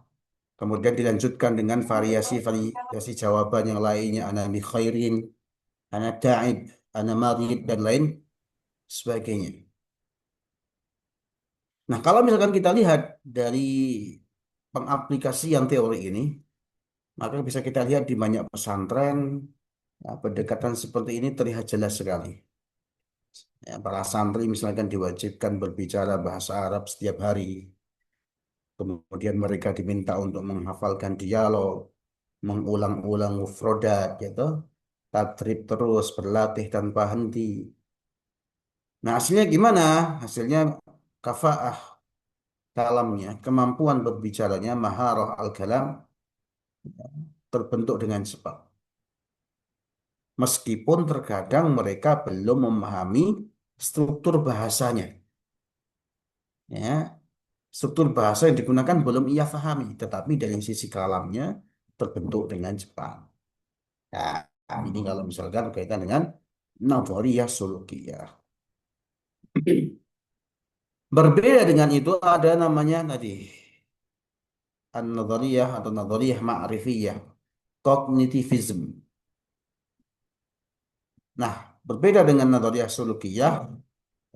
Kemudian dilanjutkan dengan variasi-variasi jawaban yang lainnya, ana bi khairin, ana ta'ib, ana marid, dan lain sebagainya. Nah, kalau misalkan kita lihat dari pengaplikasian teori ini, maka bisa kita lihat di banyak pesantren, ya, pendekatan seperti ini terlihat jelas sekali. Ya, para santri misalkan diwajibkan berbicara bahasa Arab setiap hari. Kemudian mereka diminta untuk menghafalkan dialog, mengulang-ulang mufrodat, gitu, tadrib terus, berlatih tanpa henti. Nah, hasilnya gimana? Hasilnya kafaah kalamnya, kemampuan berbicaranya, maharah al-kalam, terbentuk dengan cepat. Meskipun terkadang mereka belum memahami struktur bahasanya. Ya, struktur bahasa yang digunakan belum ia pahami, tetapi dari sisi kalamnya terbentuk dengan cepat. Nah, ini kalau misalkan berkaitan dengan nadhariyah sulukiyah. Berbeda dengan itu ada namanya tadi an-nadhariyah atau nadhariyah ma'rifiyah, kognitivism. Nah, berbeda dengan nadhariyah sulukiyah,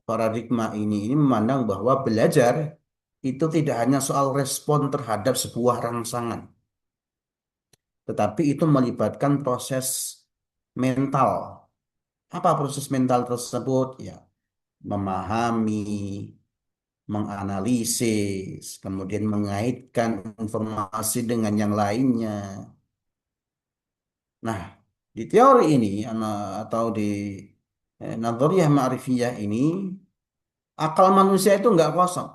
paradigma ini memandang bahwa belajar itu tidak hanya soal respon terhadap sebuah rangsangan, tetapi itu melibatkan proses mental. Apa proses mental tersebut? Ya, memahami, menganalisis, kemudian mengaitkan informasi dengan yang lainnya. Nah, di teori ini atau di Nadhariyah Ma'rifiyah ini, akal manusia itu nggak kosong,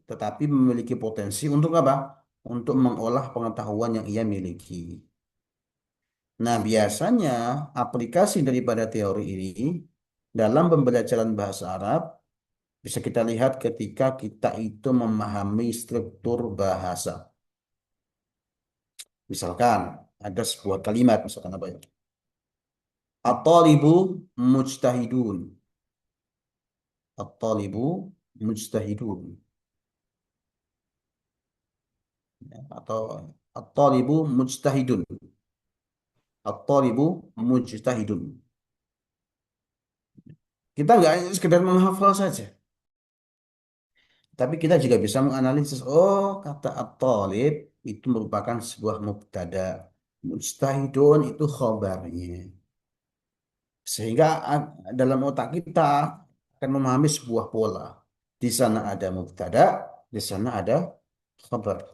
tetapi memiliki potensi untuk apa? Untuk mengolah pengetahuan yang ia miliki. Nah, biasanya aplikasi daripada teori ini dalam pembelajaran bahasa Arab bisa kita lihat ketika kita itu memahami struktur bahasa. Misalkan ada sebuah kalimat, misalkan apa ya? At-talibu mujtahidun. At-talibu mujtahidun. Ya, atau at-talibu mujtahidun. At-talibu mujtahidun. Kita nggak hanya sekedar menghafal saja, tapi kita juga bisa menganalisis, oh kata at-talib itu merupakan sebuah mubtada. Mujtahidun itu khobarnya. Sehingga dalam otak kita akan memahami sebuah pola. Di sana ada mubtada, di sana ada khabar.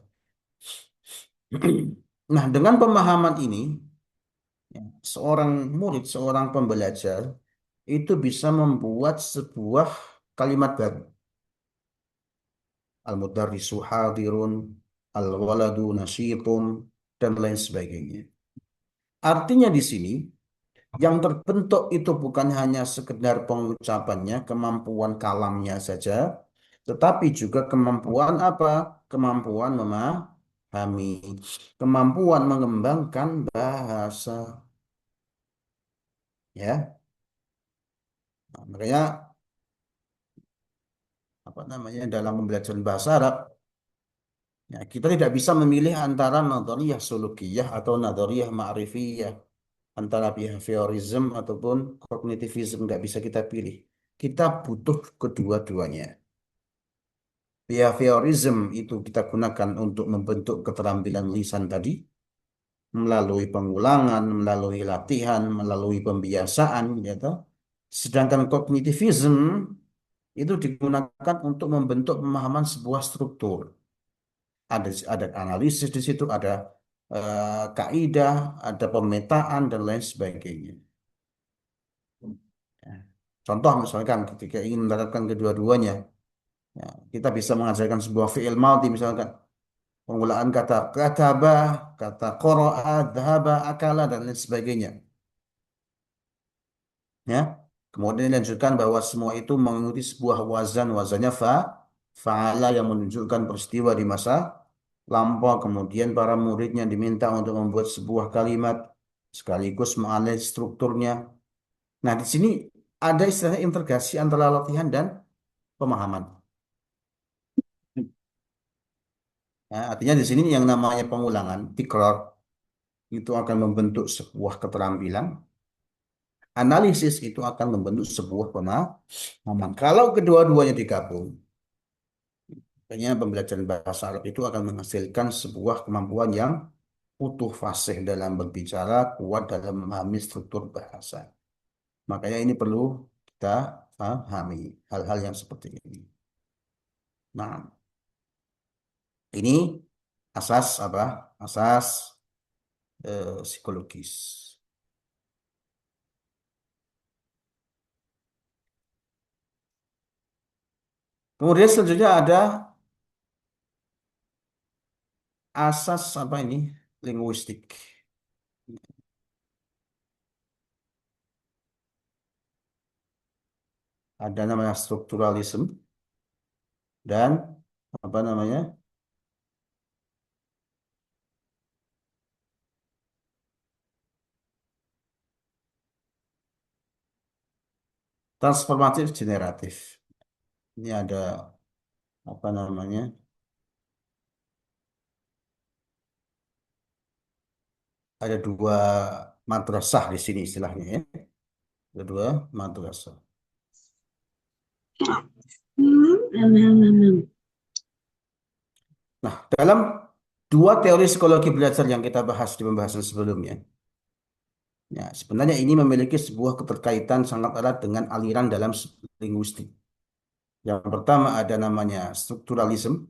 Nah, dengan pemahaman ini, ya, seorang murid, seorang pembelajar itu bisa membuat sebuah kalimat baru. Al-mudarrisu hadirun, al-waladu nasyitun, dan lain sebagainya. Artinya di sini, yang terbentuk itu bukan hanya sekedar pengucapannya, kemampuan kalamnya saja, tetapi juga kemampuan apa? Kemampuan memahami, kemampuan mengembangkan bahasa. Ya, nah, makanya apa namanya dalam pembelajaran bahasa Arab, ya, kita tidak bisa memilih antara nadhariyah sulukiyah atau nadhariyah ma'rifiyah, antara behaviorism ataupun kognitivism, nggak bisa kita pilih. Kita butuh kedua-duanya. Behaviorism itu kita gunakan untuk membentuk keterampilan lisan tadi, melalui pengulangan, melalui latihan, melalui pembiasaan, gitu. Sedangkan kognitivism itu digunakan untuk membentuk pemahaman sebuah struktur. Ada analisis di situ, ada kaidah, ada pemetaan dan lain sebagainya. Ya. Contoh misalkan ketika ingin menerapkan kedua-duanya, ya, kita bisa mengajarkan sebuah fi'il madhi misalkan penggunaan kata kataba, kata qara'a, dhahaba, akala dan lain sebagainya. Ya. Kemudian dilanjutkan bahwa semua itu mengikuti sebuah wazan, wazannya fa'ala yang menunjukkan peristiwa di masa lampau. Kemudian para muridnya diminta untuk membuat sebuah kalimat sekaligus menganalisis strukturnya. Nah, di sini ada istilah integrasi antara latihan dan pemahaman. Nah, artinya di sini yang namanya pengulangan, tikrar, itu akan membentuk sebuah keterampilan. Analisis itu akan membentuk sebuah pemahaman. Kalau kedua-duanya digabung, makanya pembelajaran bahasa Arab itu akan menghasilkan sebuah kemampuan yang utuh, fasih dalam berbicara, kuat dalam memahami struktur bahasa. Makanya ini perlu kita pahami hal-hal yang seperti ini. Nah, ini asas apa? Asas psikologis. Kemudian selanjutnya ada asas apa ini? Linguistik. Ada namanya strukturalisme dan apa namanya? Transformatif generatif. Ini ada apa namanya? Ada dua madrasah di sini istilahnya ya. Ada dua madrasah. Nah, dalam dua teori psikologi belajar yang kita bahas di pembahasan sebelumnya, ya, sebenarnya ini memiliki sebuah keterkaitan sangat erat dengan aliran dalam linguistik. Yang pertama ada namanya strukturalisme.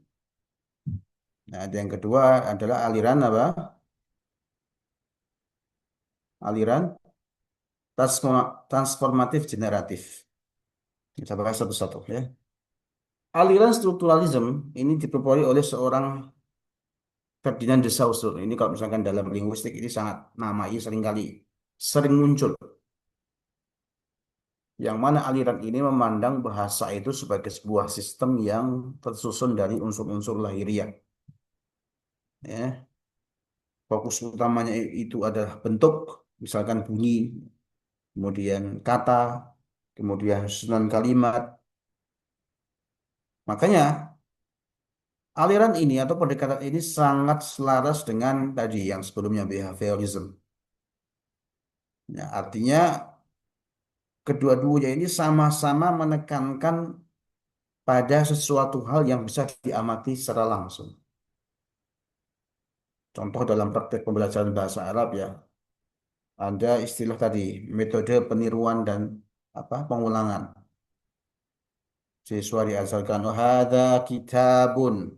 Nah, ada yang kedua adalah aliran apa? Aliran transformatif generatif. Kita bahas satu-satu ya. Aliran strukturalisme ini dipelopori oleh seorang Ferdinand de Saussure. Ini kalau misalkan dalam linguistik ini sangat namanya sering muncul. Yang mana aliran ini memandang bahasa itu sebagai sebuah sistem yang tersusun dari unsur-unsur lahiriah. Ya, fokus utamanya itu adalah bentuk, misalkan bunyi, kemudian kata, kemudian susunan kalimat. Makanya Aliran ini atau pendekatan ini sangat selaras dengan tadi yang sebelumnya behaviorism. Ya, artinya kedua-duanya ini sama-sama menekankan pada sesuatu hal yang bisa diamati secara langsung. Contoh dalam praktek pembelajaran bahasa Arab ya, ada istilah tadi, metode peniruan dan pengulangan. Siswa diajarkan, oh, hadza kitabun.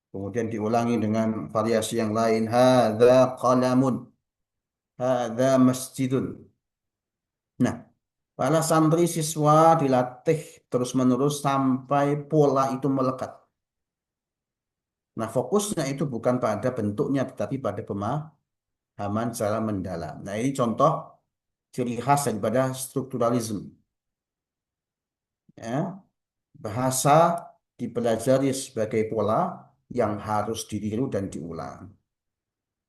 Kemudian diulangi dengan variasi yang lain, hadza qalamun, hadza masjidun. Nah, para santri siswa dilatih terus-menerus sampai pola itu melekat. Nah, fokusnya itu bukan pada bentuknya, tetapi pada pemahaman secara mendalam. Nah, ini contoh ciri khas daripada strukturalisme. Ya, bahasa dipelajari sebagai pola yang harus ditiru dan diulang.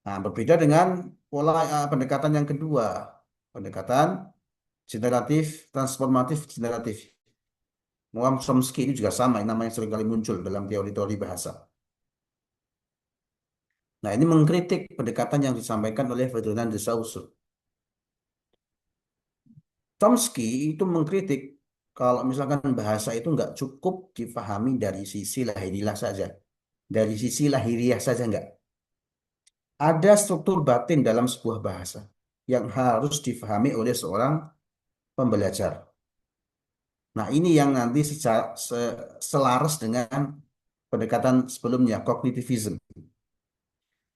Nah, berbeda dengan pola pendekatan yang kedua, pendekatan generatif, transformatif, generatif. Noam Chomsky ini juga sama, ini namanya seringkali muncul dalam teori-teori bahasa. Nah, ini mengkritik pendekatan yang disampaikan oleh Ferdinand de Saussure. Chomsky itu mengkritik kalau misalkan bahasa itu nggak cukup difahami dari sisi lahiriah saja. Dari sisi lahiriah saja nggak. Ada struktur batin dalam sebuah bahasa yang harus difahami oleh seorang pembelajar. Nah, ini yang nanti selaras dengan pendekatan sebelumnya, kognitivism.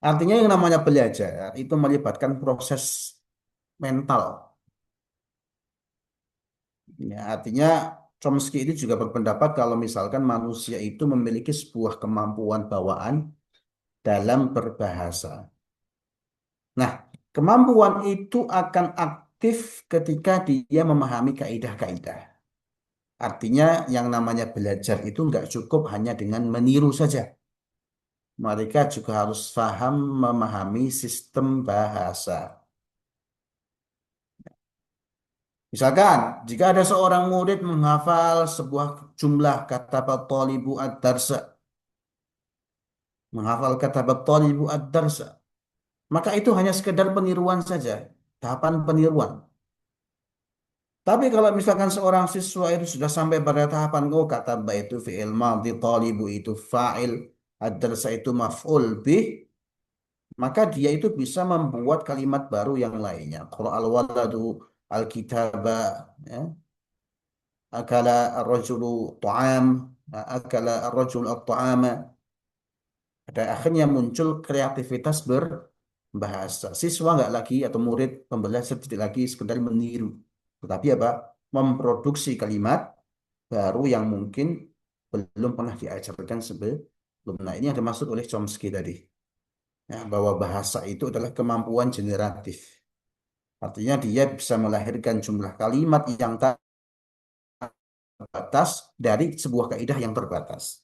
Artinya yang namanya belajar itu melibatkan proses mental. Ya, artinya Chomsky itu juga berpendapat kalau misalkan manusia itu memiliki sebuah kemampuan bawaan dalam berbahasa. Nah, kemampuan itu akan aktif ketika dia memahami kaidah-kaidah. Artinya yang namanya belajar itu nggak cukup hanya dengan meniru saja. Mereka juga harus paham memahami sistem bahasa. Misalkan, jika ada seorang murid menghafal sebuah jumlah kata talibu ad-darsa, menghafal kata talibu ad-darsa, maka itu hanya sekedar peniruan saja, tahapan peniruan. Tapi kalau misalkan seorang siswa itu sudah sampai pada tahapan, oh kata ba itu fi'il madhi, talibu itu fa'il, ad-darsa itu maf'ul bih, maka dia itu bisa membuat kalimat baru yang lainnya. Qara al-waladu al-kitaba, ya. Akala ar-rajulu ta'am, akala ar-rajulu at-ta'ama. Pada akhirnya muncul kreativitas berbahasa. Siswa nggak lagi atau murid pembelajar tidak lagi sekedar meniru, tetapi apa? Memproduksi kalimat baru yang mungkin belum pernah diajarkan sebelum. Nah, ini yang dimaksud oleh Chomsky tadi. Ya, bahwa bahasa itu adalah kemampuan generatif. Artinya dia bisa melahirkan jumlah kalimat yang terbatas dari sebuah kaidah yang terbatas.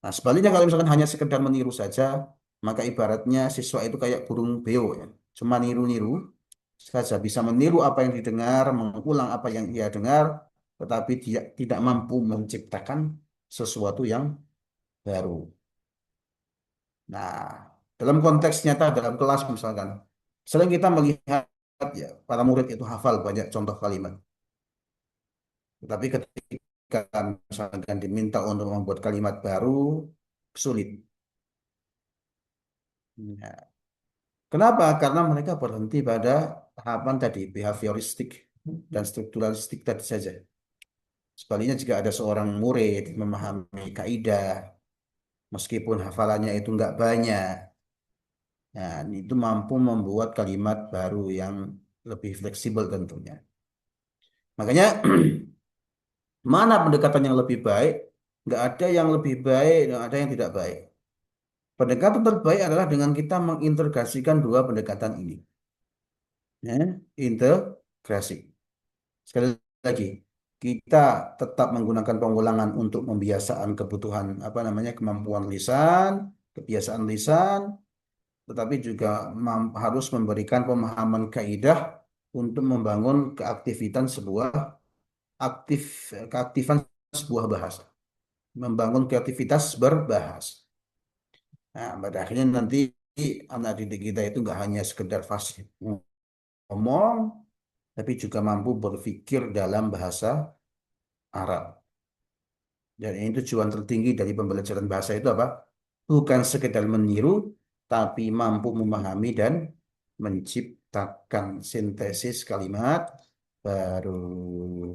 Nah, sebaliknya kalau misalkan hanya sekedar meniru saja, maka ibaratnya siswa itu kayak burung beo ya. Cuma niru-niru saja, bisa meniru apa yang didengar, mengulang apa yang ia dengar, tetapi dia tidak mampu menciptakan sesuatu yang baru. Nah, dalam konteks nyata dalam kelas misalkan, sering kita melihat ya para murid itu hafal banyak contoh kalimat. Tetapi ketika misalkan diminta untuk membuat kalimat baru, sulit. Ya. Kenapa? Karena mereka berhenti pada tahapan tadi, behavioristik dan strukturalistik tadi saja. Sebaliknya jika ada seorang murid memahami kaidah, meskipun hafalannya itu nggak banyak, nah, itu mampu membuat kalimat baru yang lebih fleksibel tentunya. Makanya mana pendekatan yang lebih baik? Nggak ada yang lebih baik, nggak ada yang tidak baik. Pendekatan terbaik adalah dengan kita mengintegrasikan dua pendekatan ini. Ya, integrasi. Sekali lagi, kita tetap menggunakan pengulangan untuk membiasaan kebutuhan kemampuan lisan, kebiasaan lisan, tetapi juga harus memberikan pemahaman kaidah untuk membangun keaktifan sebuah bahasa. membangun kreativitas berbahasa. Nah, pada akhirnya nanti anak didik kita itu nggak hanya sekedar fasih ngomong, tapi juga mampu berpikir dalam bahasa Arab. Dan ini tujuan tertinggi dari pembelajaran bahasa itu apa? Bukan sekedar meniru, tapi mampu memahami dan menciptakan sintesis kalimat baru.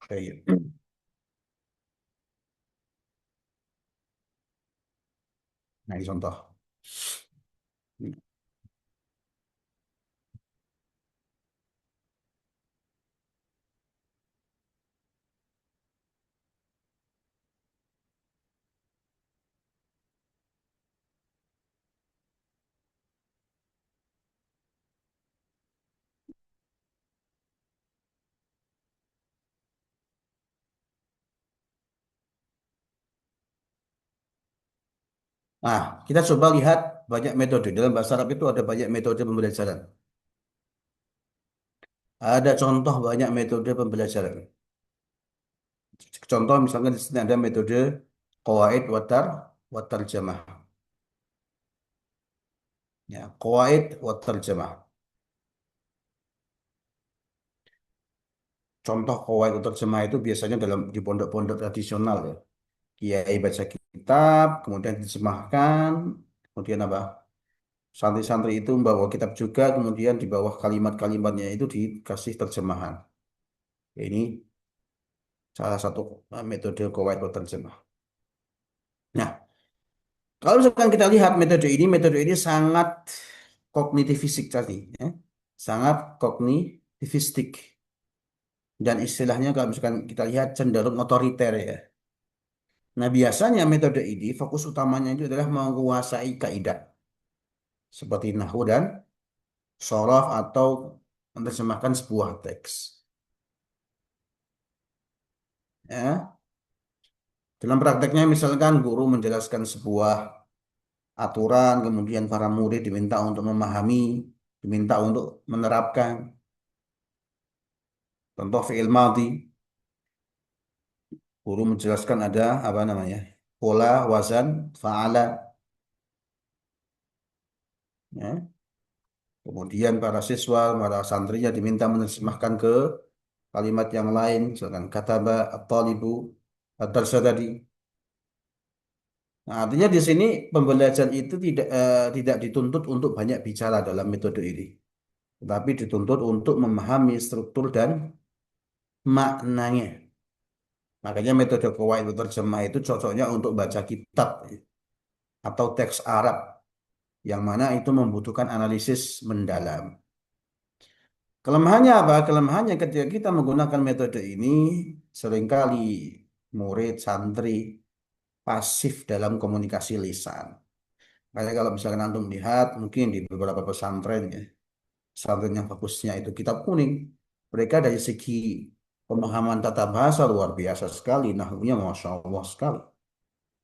Baik. Nah, ini contoh. Nah, kita coba lihat banyak metode. Dalam bahasa Arab itu ada banyak metode pembelajaran. Ada contoh banyak metode pembelajaran. Contoh misalnya di sini ada metode qawaid watar jamah. Ya, qawaid watar jamah. Contoh qawaid watar jamah itu biasanya di pondok-pondok tradisional ya. Kiai baca kitab, kemudian diterjemahkan, kemudian apa? Santri-santri itu membawa kitab juga, kemudian di bawah kalimat-kalimatnya itu dikasih terjemahan. Ini salah satu metode qawaid watar jamah. Nah, kalau misalkan kita lihat metode ini sangat kognitivistik tadi, ya. Sangat kognitivistik. Dan istilahnya kalau misalkan kita lihat cenderung otoriter ya. Nah, biasanya metode ini fokus utamanya itu adalah menguasai kaidah seperti nahwu dan shoroh atau menerjemahkan sebuah teks. Ya. Dalam prakteknya misalkan guru menjelaskan sebuah aturan, kemudian para murid diminta untuk memahami, diminta untuk menerapkan. Contoh fi'il madhi, guru menjelaskan ada apa namanya? Pola, wazan, fa'ala. Ya. Kemudian para siswa, para santrinya diminta menerjemahkan ke kalimat yang lain, misalkan kataba, at-talibu, ad-darsa tadi. Nah, artinya di sini pembelajaran itu tidak dituntut untuk banyak bicara dalam metode ini, tetapi dituntut untuk memahami struktur dan maknanya. Makanya metode qawaid terjemah itu cocoknya untuk baca kitab atau teks Arab yang mana itu membutuhkan analisis mendalam. Kelemahannya apa? Kelemahannya ketika kita menggunakan metode ini seringkali murid, santri pasif dalam komunikasi lisan. Makanya kalau misalkan antum lihat mungkin di beberapa pesantren ya, pesantren yang fokusnya itu kitab kuning, mereka dari segi pemahaman tata bahasa luar biasa sekali, nahwunya masya Allah sekali.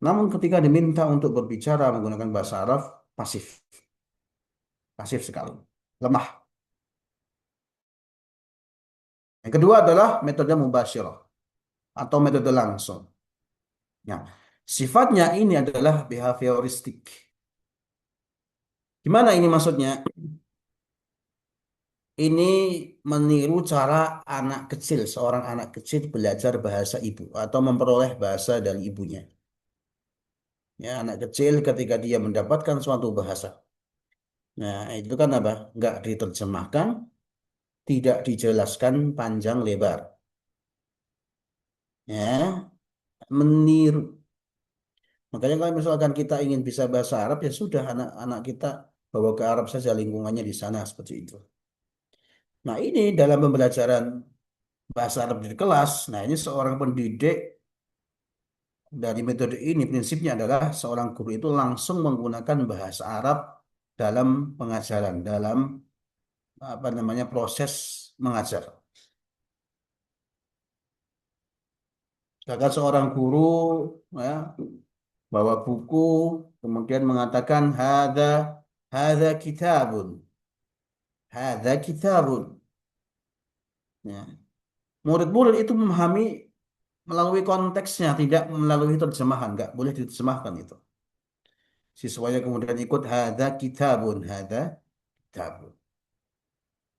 Namun ketika diminta untuk berbicara menggunakan bahasa Arab, pasif, pasif sekali, lemah. Yang kedua adalah metode mubasyirah atau metode langsung. Nah, sifatnya ini adalah behavioristik. Gimana ini maksudnya? Ini meniru cara anak kecil, seorang anak kecil belajar bahasa ibu atau memperoleh bahasa dari ibunya. Ya, anak kecil ketika dia mendapatkan suatu bahasa. Nah, itu kan apa? Nggak diterjemahkan, tidak dijelaskan panjang lebar. Ya, meniru. Makanya kalau misalkan kita ingin bisa bahasa Arab, ya sudah anak-anak kita bawa ke Arab saja lingkungannya di sana seperti itu. Nah, ini dalam pembelajaran bahasa Arab di kelas. Nah, ini seorang pendidik dari metode ini prinsipnya adalah seorang guru itu langsung menggunakan bahasa Arab dalam pengajaran, dalam apa namanya proses mengajar. Bahkan seorang guru ya, bawa buku kemudian mengatakan hadza kitabun, hadza kitabun. Ya. Murid-murid itu memahami melalui konteksnya, tidak melalui terjemahan, nggak boleh diterjemahkan itu. Siswanya kemudian ikut hadza kitabun.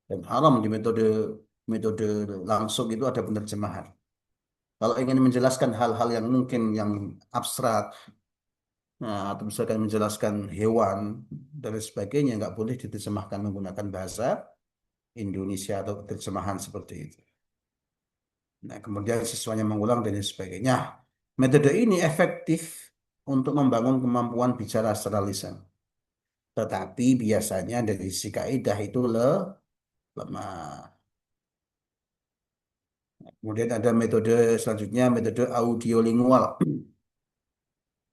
Dan haram di metode metode langsung itu ada penerjemahan. Kalau ingin menjelaskan hal-hal yang mungkin yang abstrak, nah, atau misalkan menjelaskan hewan dan lain sebagainya, nggak boleh diterjemahkan menggunakan bahasa Indonesia atau terjemahan seperti itu. Nah, kemudian siswanya mengulang dan lain sebagainya. Metode ini efektif untuk membangun kemampuan bicara secara lisan. Tetapi biasanya dari sisi kaidah itu lemah. Kemudian ada metode selanjutnya, metode audiolingual.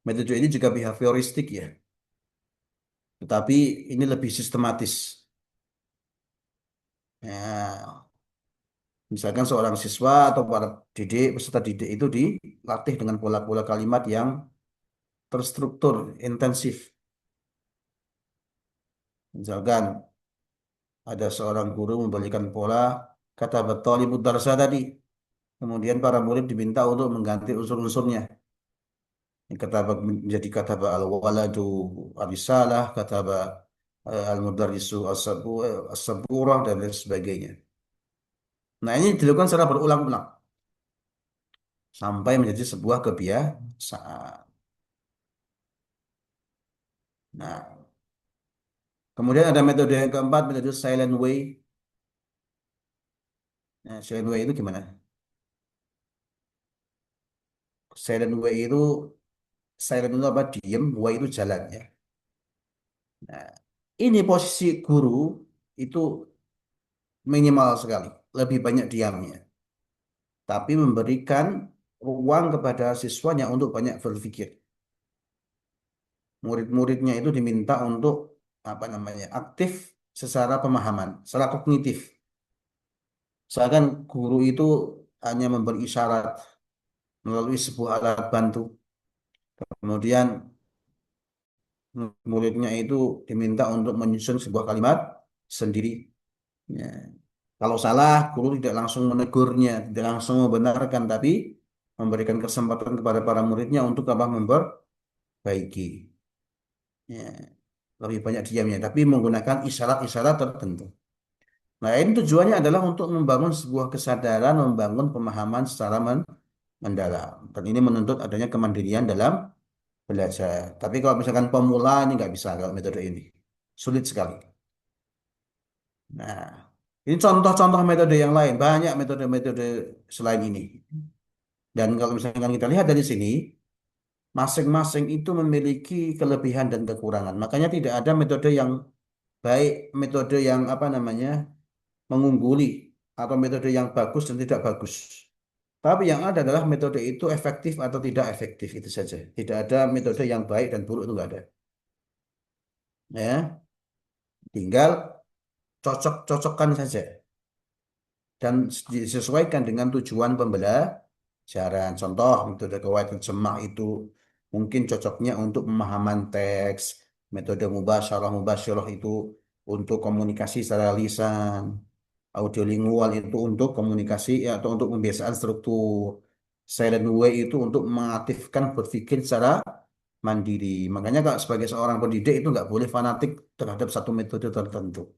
Metode ini juga behavioristik ya, tetapi ini lebih sistematis. Ya, misalkan seorang siswa atau para peserta didik itu dilatih dengan pola-pola kalimat yang terstruktur, intensif. Misalkan ada seorang guru memberikan pola kata betul ibu darsa tadi. Kemudian para murid diminta untuk mengganti unsur-unsurnya. Menjadi kata al-waladu arisalah, kata al-mudarrisu as-saburah dan lain sebagainya. Nah, ini dilakukan secara berulang-ulang sampai menjadi sebuah kebiasaan. Nah, kemudian ada metode yang keempat, metode silent way. Nah, silent way itu gimana? Silent way itu, silent itu apa? Diem, way itu jalan ya. Nah, ini posisi guru itu minimal sekali, lebih banyak diamnya. Tapi memberikan ruang kepada siswanya untuk banyak berpikir. Murid-muridnya itu diminta untuk apa namanya, aktif secara pemahaman, secara kognitif. Misalkan guru itu hanya memberi isyarat melalui sebuah alat bantu. Kemudian muridnya itu diminta untuk menyusun sebuah kalimat sendiri. Ya. Kalau salah, guru tidak langsung menegurnya, tidak langsung membenarkan, tapi memberikan kesempatan kepada para muridnya untuk apa, memperbaiki. Ya. Lebih banyak diamnya, tapi menggunakan isyarat-isyarat tertentu. Nah, ini tujuannya adalah untuk membangun sebuah kesadaran, membangun pemahaman secara mendalam. Dan ini menuntut adanya kemandirian dalam belajar. Tapi kalau misalkan pemula ini nggak bisa kalau metode ini. Sulit sekali. Nah, ini contoh-contoh metode yang lain. Banyak metode-metode selain ini. Dan kalau misalkan kita lihat dari sini, masing-masing itu memiliki kelebihan dan kekurangan. Makanya tidak ada metode yang baik, metode yang apa namanya, mengungguli, atau metode yang bagus dan tidak bagus. Tapi yang ada adalah metode itu efektif atau tidak efektif, itu saja. Tidak ada metode yang baik dan buruk, itu nggak ada. Ya, tinggal cocok-cocokkan saja dan disesuaikan dengan tujuan pembelajaran. Contoh, metode kawat terjemah itu mungkin cocoknya untuk pemahaman teks. Metode mubasyarah itu untuk komunikasi secara lisan. Audiolingual itu untuk komunikasi ya, atau untuk pembiasaan struktur. Silent way itu untuk mengaktifkan berpikir secara mandiri. Makanya kalau sebagai seorang pendidik itu nggak boleh fanatik terhadap satu metode tertentu.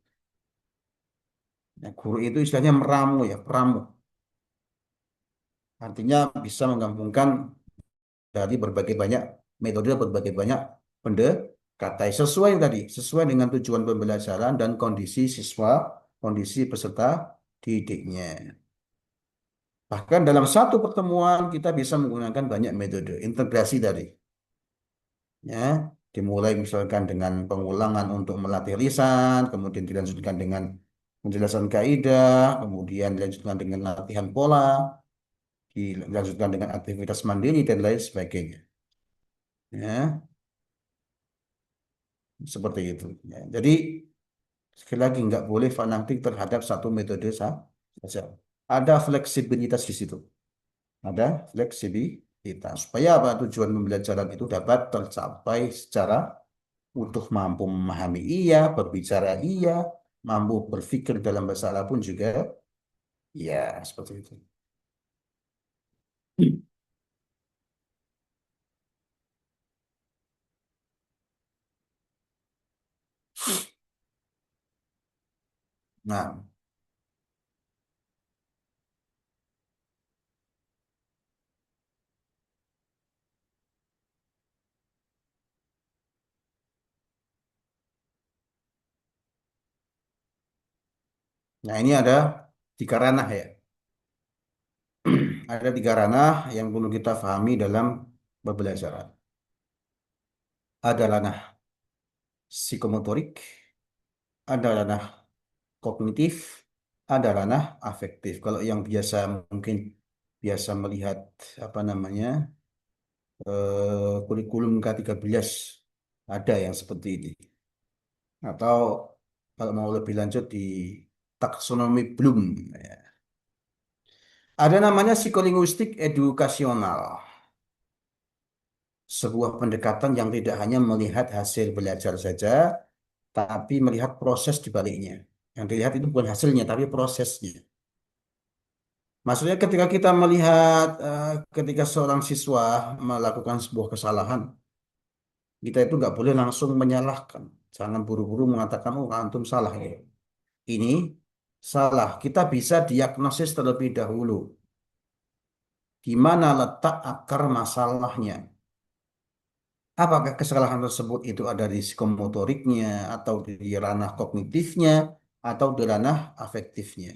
Nah, guru itu istilahnya meramu ya, peramu. Artinya bisa menggabungkan dari berbagai banyak metode, berbagai banyak pendekatan sesuai tadi, sesuai dengan tujuan pembelajaran dan kondisi siswa, kondisi peserta didiknya. Bahkan dalam satu pertemuan kita bisa menggunakan banyak metode integrasi tadi. Ya, dimulai misalkan dengan pengulangan untuk melatih lisan, kemudian dilanjutkan dengan penjelasan kaidah, kemudian dilanjutkan dengan latihan pola, dilanjutkan dengan aktivitas mandiri dan lain sebagainya. Ya, seperti itu. Ya, jadi sekali lagi nggak boleh fanatik terhadap satu metode saja. Ada fleksibilitas di situ. Ada fleksibilitas. Supaya apa? Tujuan pembelajaran itu dapat tercapai secara utuh, mampu memahami iya, berbicara iya, mampu berpikir dalam bahasa Arab pun juga ya, seperti itu. Nah, nah ini ada 3 ranah ya. Ada 3 ranah yang perlu kita pahami dalam pembelajaran. Ada ranah psikomotorik, ada ranah kognitif, ada ranah afektif. Kalau yang biasa mungkin biasa melihat apa namanya kurikulum K13 ada yang seperti ini. Atau kalau mau lebih lanjut di taksonomi Bloom. Ya. Ada namanya psikolinguistik edukasional. Sebuah pendekatan yang tidak hanya melihat hasil belajar saja, tapi melihat proses di baliknya. Yang dilihat itu bukan hasilnya, tapi prosesnya. Maksudnya ketika kita melihat ketika seorang siswa melakukan sebuah kesalahan, kita itu nggak boleh langsung menyalahkan. Jangan buru-buru mengatakan, oh antum salah ya. Ini salah. Kita bisa diagnosis terlebih dahulu. Di mana letak akar masalahnya? Apakah kesalahan tersebut itu ada di psikomotoriknya, atau di ranah kognitifnya, atau di ranah afektifnya?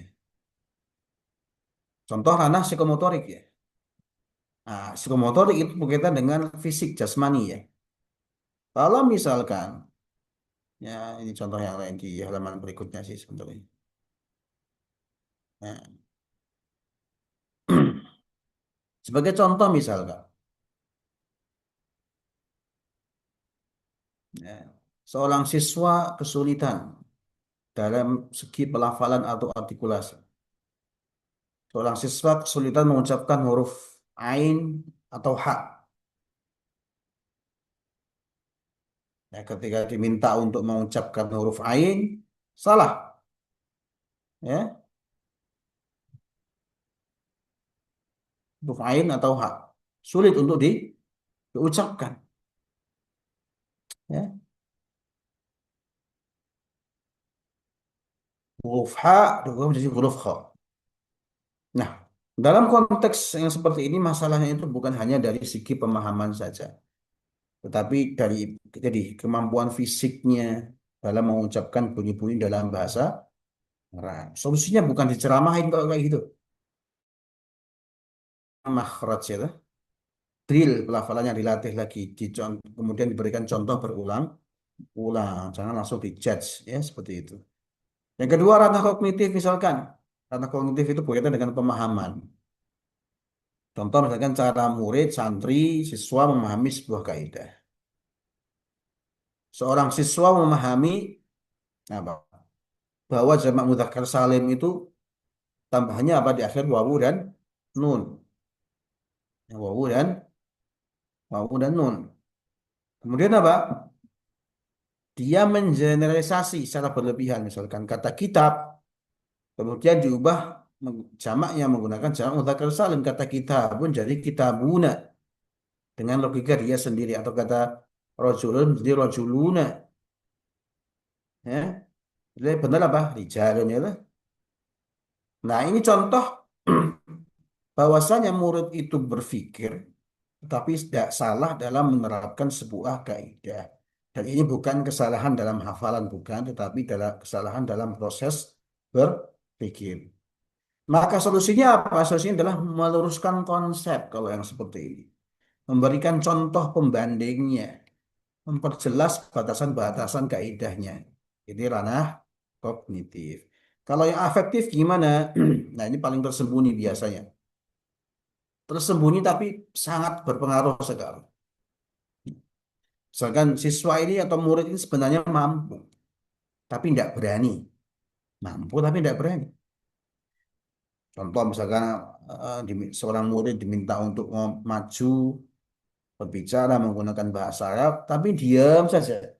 Contoh ranah psikomotorik ya. Nah, psikomotorik itu berkaitan dengan fisik jasmani ya. Kalau misalkan, ya ini contoh yang lain di halaman berikutnya sih sebetulnya. Nah, sebagai contoh misalkan, ya, seorang siswa kesulitan dalam segi pelafalan atau artikulasi. Seorang siswa kesulitan mengucapkan huruf ain atau ha. Ya, ketika diminta untuk mengucapkan huruf ain, salah. Ya, huruf ain atau ha. Sulit untuk diucapkan. Ya. Huruf ha berubah menjadi huruf kha. Nah, dalam konteks yang seperti ini masalahnya itu bukan hanya dari segi pemahaman saja, tetapi dari jadi kemampuan fisiknya dalam mengucapkan bunyi-bunyi dalam bahasa Arab. Solusinya bukan diceramahin kalau kayak gitu. Makhraj ya, drill pelafalannya dilatih lagi, kemudian diberikan contoh berulang-ulang, jangan langsung dijudge ya seperti itu. Yang kedua ranah kognitif misalkan, ranah kognitif itu berkaitan dengan pemahaman. Contoh misalkan cara murid, santri, siswa memahami sebuah kaidah. Seorang siswa memahami apa? Bahwa jamak mudzakkar salim itu tambahannya apa di akhir wawu dan nun. Ya, wawu dan nun. Kemudian apa? Dia mengeneralisasi secara berlebihan. Misalkan kata kitab, kemudian diubah jamaknya menggunakan jamak mudzakkar salim. Kata kitab pun jadi kitabuna dengan logika dia sendiri. Atau kata rojulun jadi rojuluna. Ya, jadi benar apa? Rijalun ya. Nah ini contoh bahwasanya murid itu berpikir, tetapi tidak salah dalam menerapkan sebuah kaidah. Dan ini bukan kesalahan dalam hafalan, bukan, tetapi adalah kesalahan dalam proses berpikir. Maka solusinya apa? Solusinya adalah meluruskan konsep kalau yang seperti ini. Memberikan contoh pembandingnya. Memperjelas batasan-batasan kaidahnya. Ini ranah kognitif. Kalau yang afektif gimana? Nah ini paling tersembunyi biasanya. Tersembunyi tapi sangat berpengaruh sekali. Misalkan siswa ini atau murid ini sebenarnya mampu, tapi tidak berani. Mampu tapi tidak berani. Contoh misalkan seorang murid diminta untuk maju, berbicara menggunakan bahasa Arab, tapi diam saja.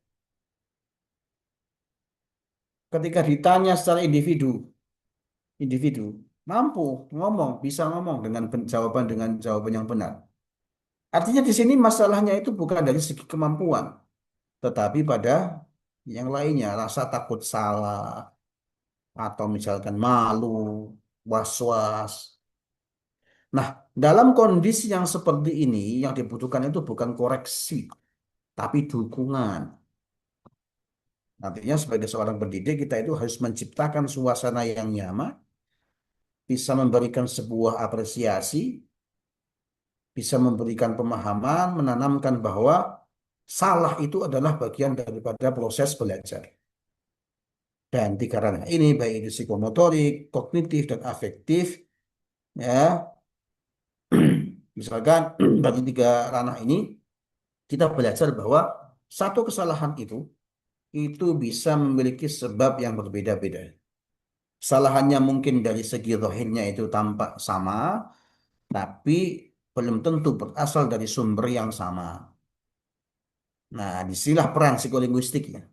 Ketika ditanya secara individu mampu ngomong, bisa ngomong dengan jawaban yang benar. Artinya di sini masalahnya itu bukan dari segi kemampuan, tetapi pada yang lainnya, rasa takut salah, atau misalkan malu, was-was. Nah, dalam kondisi yang seperti ini, yang dibutuhkan itu bukan koreksi, tapi dukungan. Artinya sebagai seorang pendidik, kita itu harus menciptakan suasana yang nyaman, bisa memberikan sebuah apresiasi, bisa memberikan pemahaman, menanamkan bahwa salah itu adalah bagian daripada proses belajar. Dan tiga ranah ini, baik itu psikomotorik, kognitif, dan afektif, ya, misalkan bagi tiga ranah ini, kita belajar bahwa satu kesalahan itu bisa memiliki sebab yang berbeda-beda. Kesalahannya mungkin dari segi zahirnya itu tampak sama, tapi belum tentu berasal dari sumber yang sama. Nah, disinilah peran psikolinguistiknya,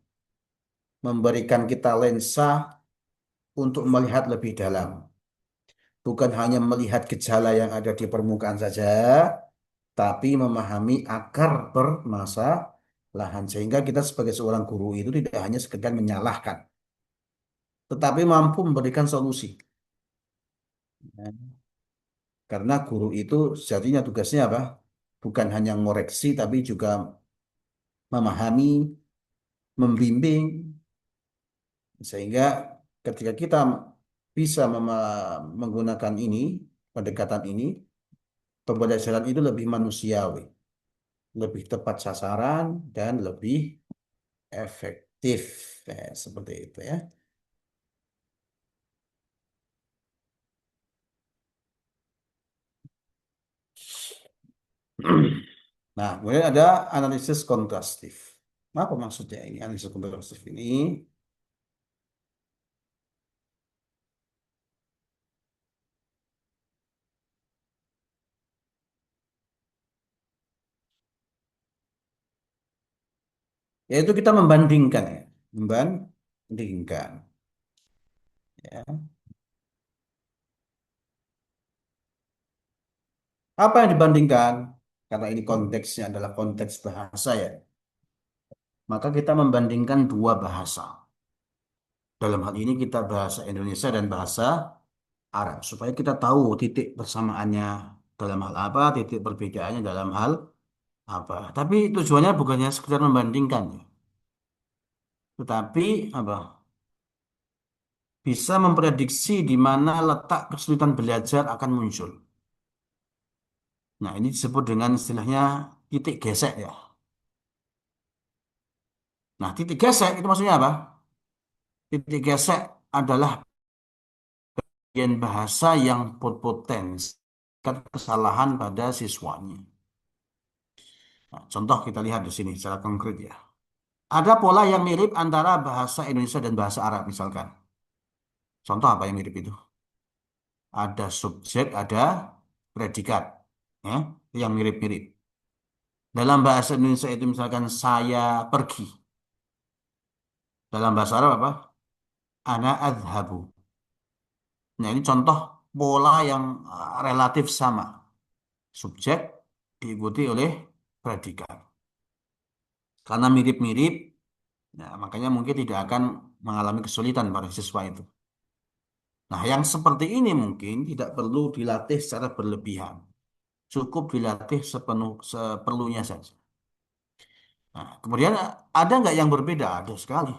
memberikan kita lensa untuk melihat lebih dalam. Bukan hanya melihat gejala yang ada di permukaan saja, tapi memahami akar permasalahan. Sehingga kita sebagai seorang guru itu tidak hanya sekedar menyalahkan, tetapi mampu memberikan solusi. Karena guru itu sejatinya tugasnya apa? Bukan hanya ngoreksi, tapi juga memahami, membimbing, sehingga ketika kita bisa menggunakan ini, pendekatan ini, pembelajaran itu lebih manusiawi, lebih tepat sasaran, dan lebih efektif. Seperti itu ya. Nah, kemudian ada analisis kontrastif. Apa maksudnya ini? Analisis kontrastif ini yaitu kita membandingkan ya, membandingkan ya. Apa yang dibandingkan? Karena ini konteksnya adalah konteks bahasa ya. Maka kita membandingkan dua bahasa. Dalam hal ini kita bahasa Indonesia dan bahasa Arab supaya kita tahu titik persamaannya dalam hal apa, titik perbedaannya dalam hal apa. Tapi tujuannya bukannya sekedar membandingkan ya. Tetapi apa? Bisa memprediksi di mana letak kesulitan belajar akan muncul. Nah, ini disebut dengan istilahnya titik gesek ya. Nah, titik gesek itu maksudnya apa? Titik gesek adalah bagian bahasa yang berpotensi kesalahan pada siswanya. Nah, contoh kita lihat di sini secara konkret ya. Ada pola yang mirip antara bahasa Indonesia dan bahasa Arab misalkan. Contoh apa yang mirip itu? Ada subjek, ada predikat, ya, yang mirip-mirip. Dalam bahasa Indonesia itu misalkan saya pergi. Dalam bahasa Arab apa? Ana adhabu. Nah, ini contoh pola yang relatif sama. Subjek diikuti oleh predikat. Karena mirip-mirip, ya, makanya mungkin tidak akan mengalami kesulitan pada siswa itu. Nah, yang seperti ini mungkin tidak perlu dilatih secara berlebihan. Cukup dilatih seperlunya saja. Nah, kemudian ada nggak yang berbeda? Ada sekali.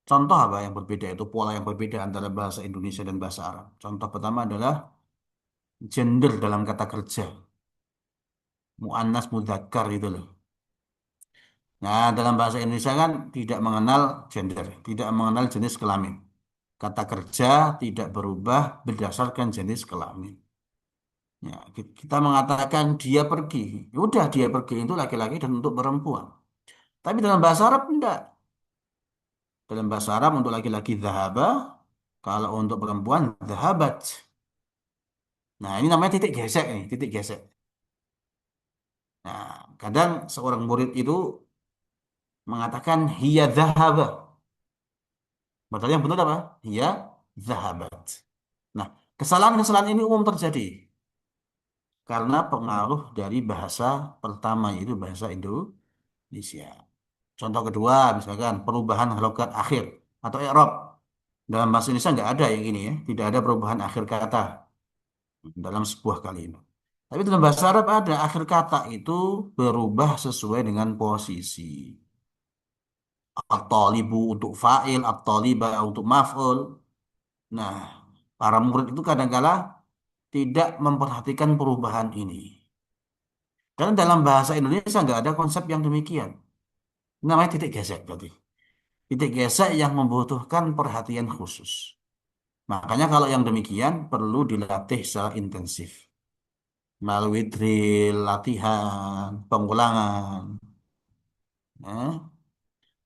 Contoh apa yang berbeda itu pola yang berbeda antara bahasa Indonesia dan bahasa Arab. Contoh pertama adalah gender dalam kata kerja. Muannas mudzakkar itu loh. Nah, dalam bahasa Indonesia kan tidak mengenal gender, tidak mengenal jenis kelamin. Kata kerja tidak berubah berdasarkan jenis kelamin. Ya, kita mengatakan dia pergi. Ya udah dia pergi itu laki-laki dan untuk perempuan. Tapi dalam bahasa Arab enggak. Dalam bahasa Arab untuk laki-laki dhahaba, kalau untuk perempuan dhahabat. Nah, ini namanya titik gesek nih, titik gesek. Nah, kadang seorang murid itu mengatakan hiya dhahaba. Padahal yang benar apa? Hiya dhahabat. Nah, kesalahan-kesalahan ini umum terjadi karena pengaruh dari bahasa pertama yaitu bahasa Indonesia. Contoh kedua, misalkan perubahan harokat akhir atau i'rab. Dalam bahasa Indonesia nggak ada yang ini ya, tidak ada perubahan akhir kata dalam sebuah kalimat. Tapi dalam bahasa Arab ada akhir kata itu berubah sesuai dengan posisi. At-talibu untuk fa'il, at-taliba untuk maf'ul. Nah, para murid itu kadang-kala tidak memperhatikan perubahan ini. Karena dalam bahasa Indonesia nggak ada konsep yang demikian. Namanya titik gesek berarti. Titik gesek yang membutuhkan perhatian khusus. Makanya kalau yang demikian perlu dilatih secara intensif. Melalui drill, latihan, pengulangan. Ya.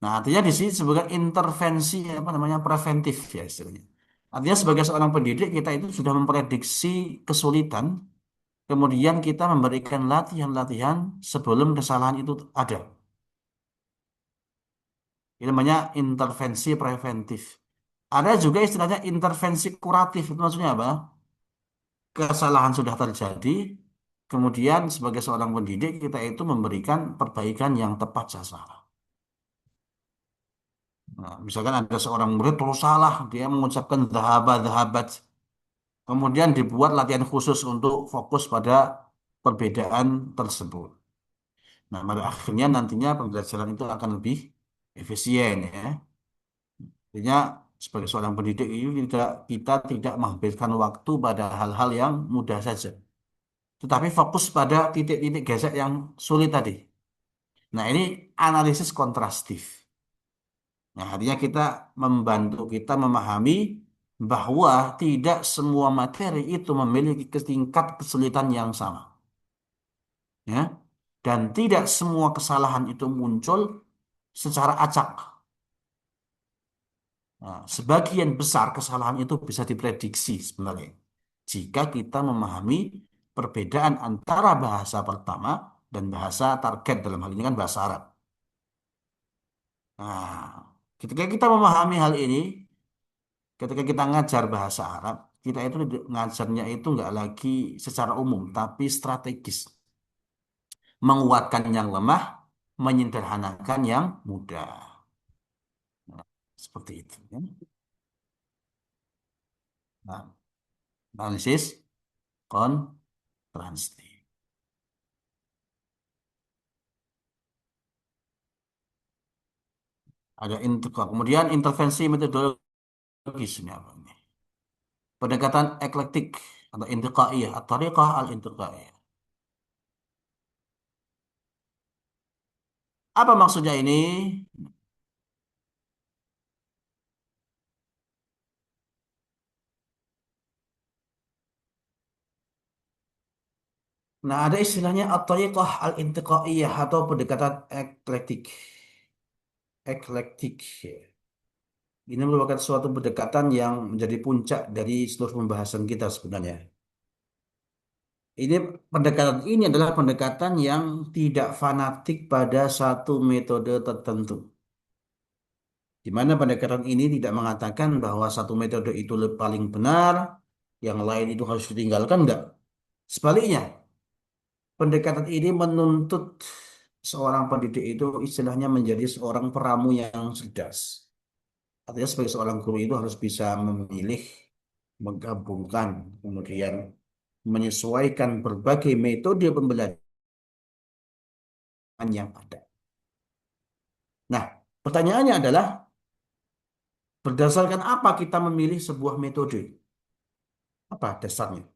Nah, artinya di sini sebagai intervensi apa namanya preventif ya istilahnya. Artinya sebagai seorang pendidik kita itu sudah memprediksi kesulitan, kemudian kita memberikan latihan-latihan sebelum kesalahan itu ada. Ini namanya intervensi preventif. Ada juga istilahnya intervensi kuratif. Itu maksudnya apa? Kesalahan sudah terjadi, kemudian sebagai seorang pendidik kita itu memberikan perbaikan yang tepat sasaran. Nah, misalkan ada seorang murid terus salah, dia mengucapkan dhahabat. Kemudian dibuat latihan khusus untuk fokus pada perbedaan tersebut. Nah, pada akhirnya nantinya pembelajaran itu akan lebih efisien ya. Artinya sebagai seorang pendidik ini kita tidak menghabiskan waktu pada hal-hal yang mudah saja. Tetapi fokus pada titik-titik gesek yang sulit tadi. Nah, ini analisis kontrastif. Nah, artinya kita membantu kita memahami bahwa tidak semua materi itu memiliki tingkat kesulitan yang sama. Ya. Dan tidak semua kesalahan itu muncul secara acak. Nah, sebagian besar kesalahan itu bisa diprediksi sebenarnya. Jika kita memahami perbedaan antara bahasa pertama dan bahasa target dalam hal ini kan bahasa Arab. Nah, ketika kita memahami hal ini, ketika kita ngajar bahasa Arab, kita itu ngajarnya itu nggak lagi secara umum, tapi strategis. Menguatkan yang lemah, menyederhanakan yang mudah. Nah, seperti itu. Ya. Nah, analisis kontrastif. Ada kemudian intervensi metodologis ini apa ini? Pendekatan eklektik atau intiqaiyah atau tariqah al-intiqaiyah. Apa maksudnya ini? Nah, ada istilahnya at-tariqah al-intiqaiyah atau pendekatan eklektik. Eklektik. Ini merupakan suatu pendekatan yang menjadi puncak dari seluruh pembahasan kita sebenarnya. Ini pendekatan ini adalah pendekatan yang tidak fanatik pada satu metode tertentu. Di mana pendekatan ini tidak mengatakan bahwa satu metode itu paling benar, yang lain itu harus ditinggalkan, enggak. Sebaliknya, pendekatan ini menuntut seorang pendidik itu istilahnya menjadi seorang peramu yang cerdas. Artinya sebagai seorang guru itu harus bisa memilih, menggabungkan, kemudian menyesuaikan berbagai metode pembelajaran yang ada. Nah, pertanyaannya adalah berdasarkan apa kita memilih sebuah metode? Apa dasarnya?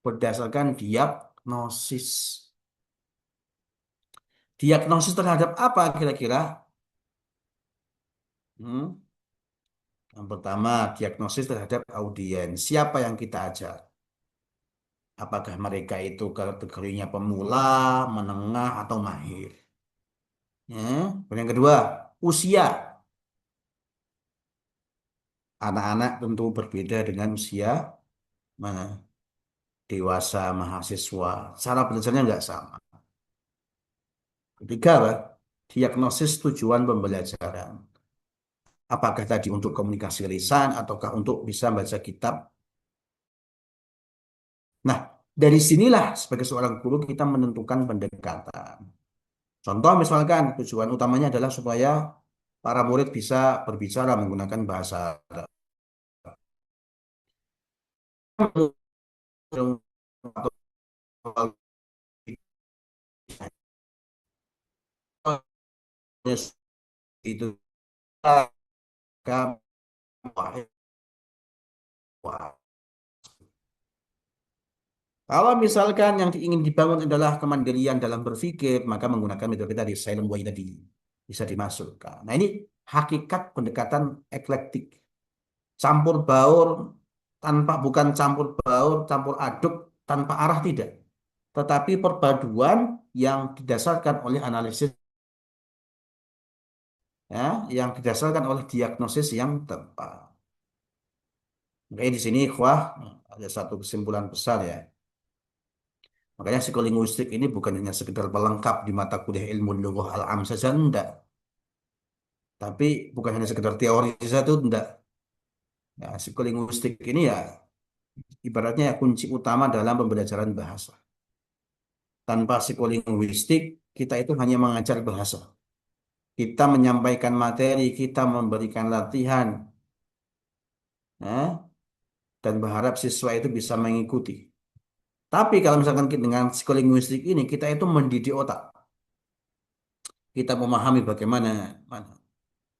Berdasarkan diagnosis. Diagnosis terhadap apa kira-kira? Hmm? Yang pertama, diagnosis terhadap audiens. Siapa yang kita ajar? Apakah mereka itu kategorinya pemula, menengah, atau mahir? Ya. Yang kedua, usia. Anak-anak tentu berbeda dengan usia dewasa, mahasiswa. Cara belajarnya nggak sama. Ketiga, apa? Diagnosis tujuan pembelajaran. Apakah tadi untuk komunikasi lisan ataukah untuk bisa baca kitab? Nah, Dari sinilah sebagai seorang guru kita menentukan pendekatan. Contoh misalkan tujuan utamanya adalah supaya para murid bisa berbicara menggunakan bahasa Arab. Itu kamu. Kalau misalkan yang ingin dibangun adalah kemandirian dalam berpikir, maka menggunakan metode tadi, silent way tadi, bisa dimasukkan. Nah ini hakikat pendekatan eklektik. Campur baur, bukan campur baur, campur aduk, tanpa arah tidak. Tetapi perpaduan yang didasarkan oleh analisis, ya, yang didasarkan oleh diagnosis yang tepat. Makanya di sini, wah, ada satu kesimpulan besar ya. Makanya psikolinguistik ini bukan hanya sekedar pelengkap di mata kuliah ilmu lughah al-am saja, enggak. Tapi bukan hanya sekedar teori saja itu enggak. Ya, psikolinguistik ini ya ibaratnya ya kunci utama dalam pembelajaran bahasa. Tanpa psikolinguistik, kita itu hanya mengajar bahasa. Kita menyampaikan materi, kita memberikan latihan, ya, dan berharap siswa itu bisa mengikuti. Tapi kalau misalkan dengan psikolinguistik ini, kita itu mendidik otak. Kita memahami bagaimana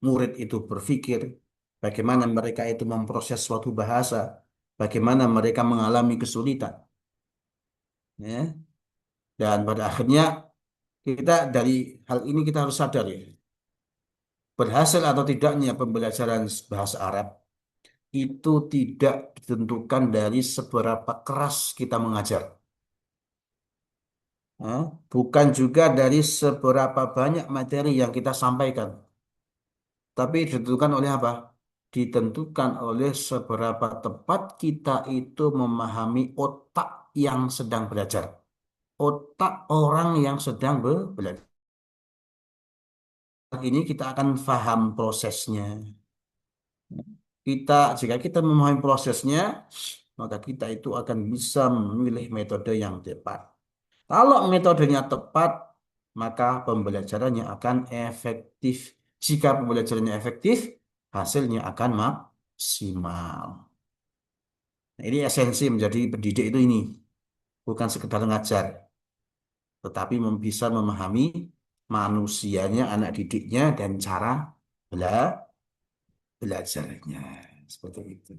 murid itu berpikir, bagaimana mereka itu memproses suatu bahasa, bagaimana mereka mengalami kesulitan. Ya. Dan pada akhirnya kita dari hal ini kita harus sadar ya, berhasil atau tidaknya pembelajaran bahasa Arab itu tidak ditentukan dari seberapa keras kita mengajar. Ya. Bukan juga dari seberapa banyak materi yang kita sampaikan. Tapi ditentukan oleh apa? Ditentukan oleh seberapa tepat kita itu memahami otak yang sedang belajar. Otak orang yang sedang belajar. Ini kita akan paham prosesnya. Jika kita memahami prosesnya, maka kita itu akan bisa memilih metode yang tepat. Kalau metodenya tepat, maka pembelajarannya akan efektif. Jika pembelajarannya efektif, hasilnya akan maksimal. Nah, ini esensi menjadi pendidik itu ini. Bukan sekedar ngajar, tetapi bisa memahami manusianya, anak didiknya, dan cara belajarnya. Seperti itu.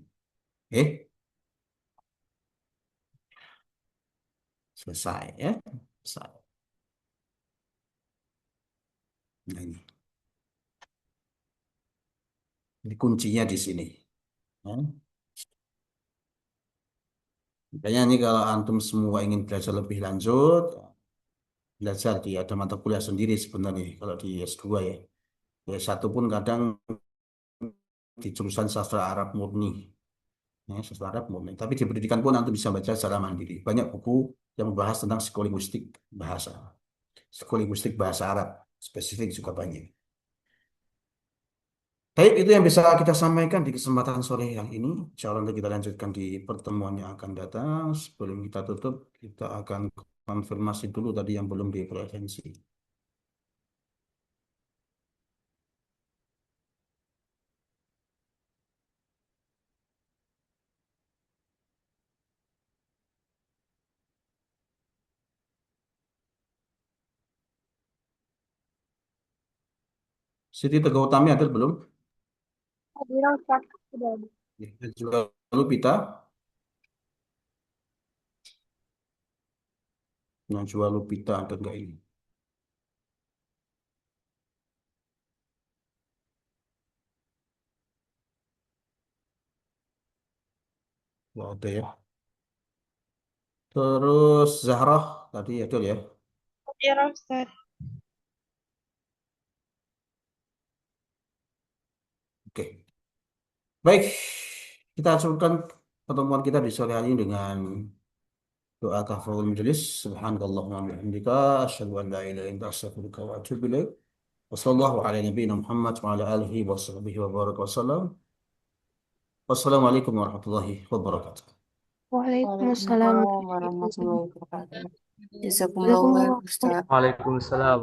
Selesai ya. Selesai. Nah, ini kuncinya di sini. Ya. Makanya ini kalau antum semua ingin belajar lebih lanjut, belajar ada mata kuliah sendiri sebenarnya kalau di S2 ya. S1 pun kadang di jurusan sastra Arab murni. Ya, sastra Arab murni. Tapi di pendidikan pun antum bisa baca secara mandiri. Banyak buku yang membahas tentang psikolinguistik bahasa. Psikolinguistik bahasa Arab. Spesifik juga banyak. Baik, itu yang bisa kita sampaikan di kesempatan sore yang ini. Insya Allah nanti kita lanjutkan di pertemuan yang akan datang. Sebelum kita tutup, kita akan konfirmasi dulu tadi yang belum dipresensi. Siti Teguh Utami ada belum? Hadira Ustaz. Sudah ada. Najwa Lupita. Najwa Lupita ada enggak ini? Enggak ada ya. Terus Zahrah tadi ada ya. Hadira Ustaz. Oke. Baik, kita aturkan pertemuan kita di sore hari ini dengan doa kafaratul majelis. Subhanakallahumma wa bihamdika asyhadu an la ilaha illa anta astaghfiruka wa atubu ilaik. Wassallallahu ala nabiyyina Muhammad wa ala alihi wa sahbihi wa baraka wasallam. Wassalamualaikum warahmatullahi wabarakatuh. Waalaikumsalam warahmatullahi wabarakatuh. Jazakumullah khair, Ustaz. Waalaikumsalam.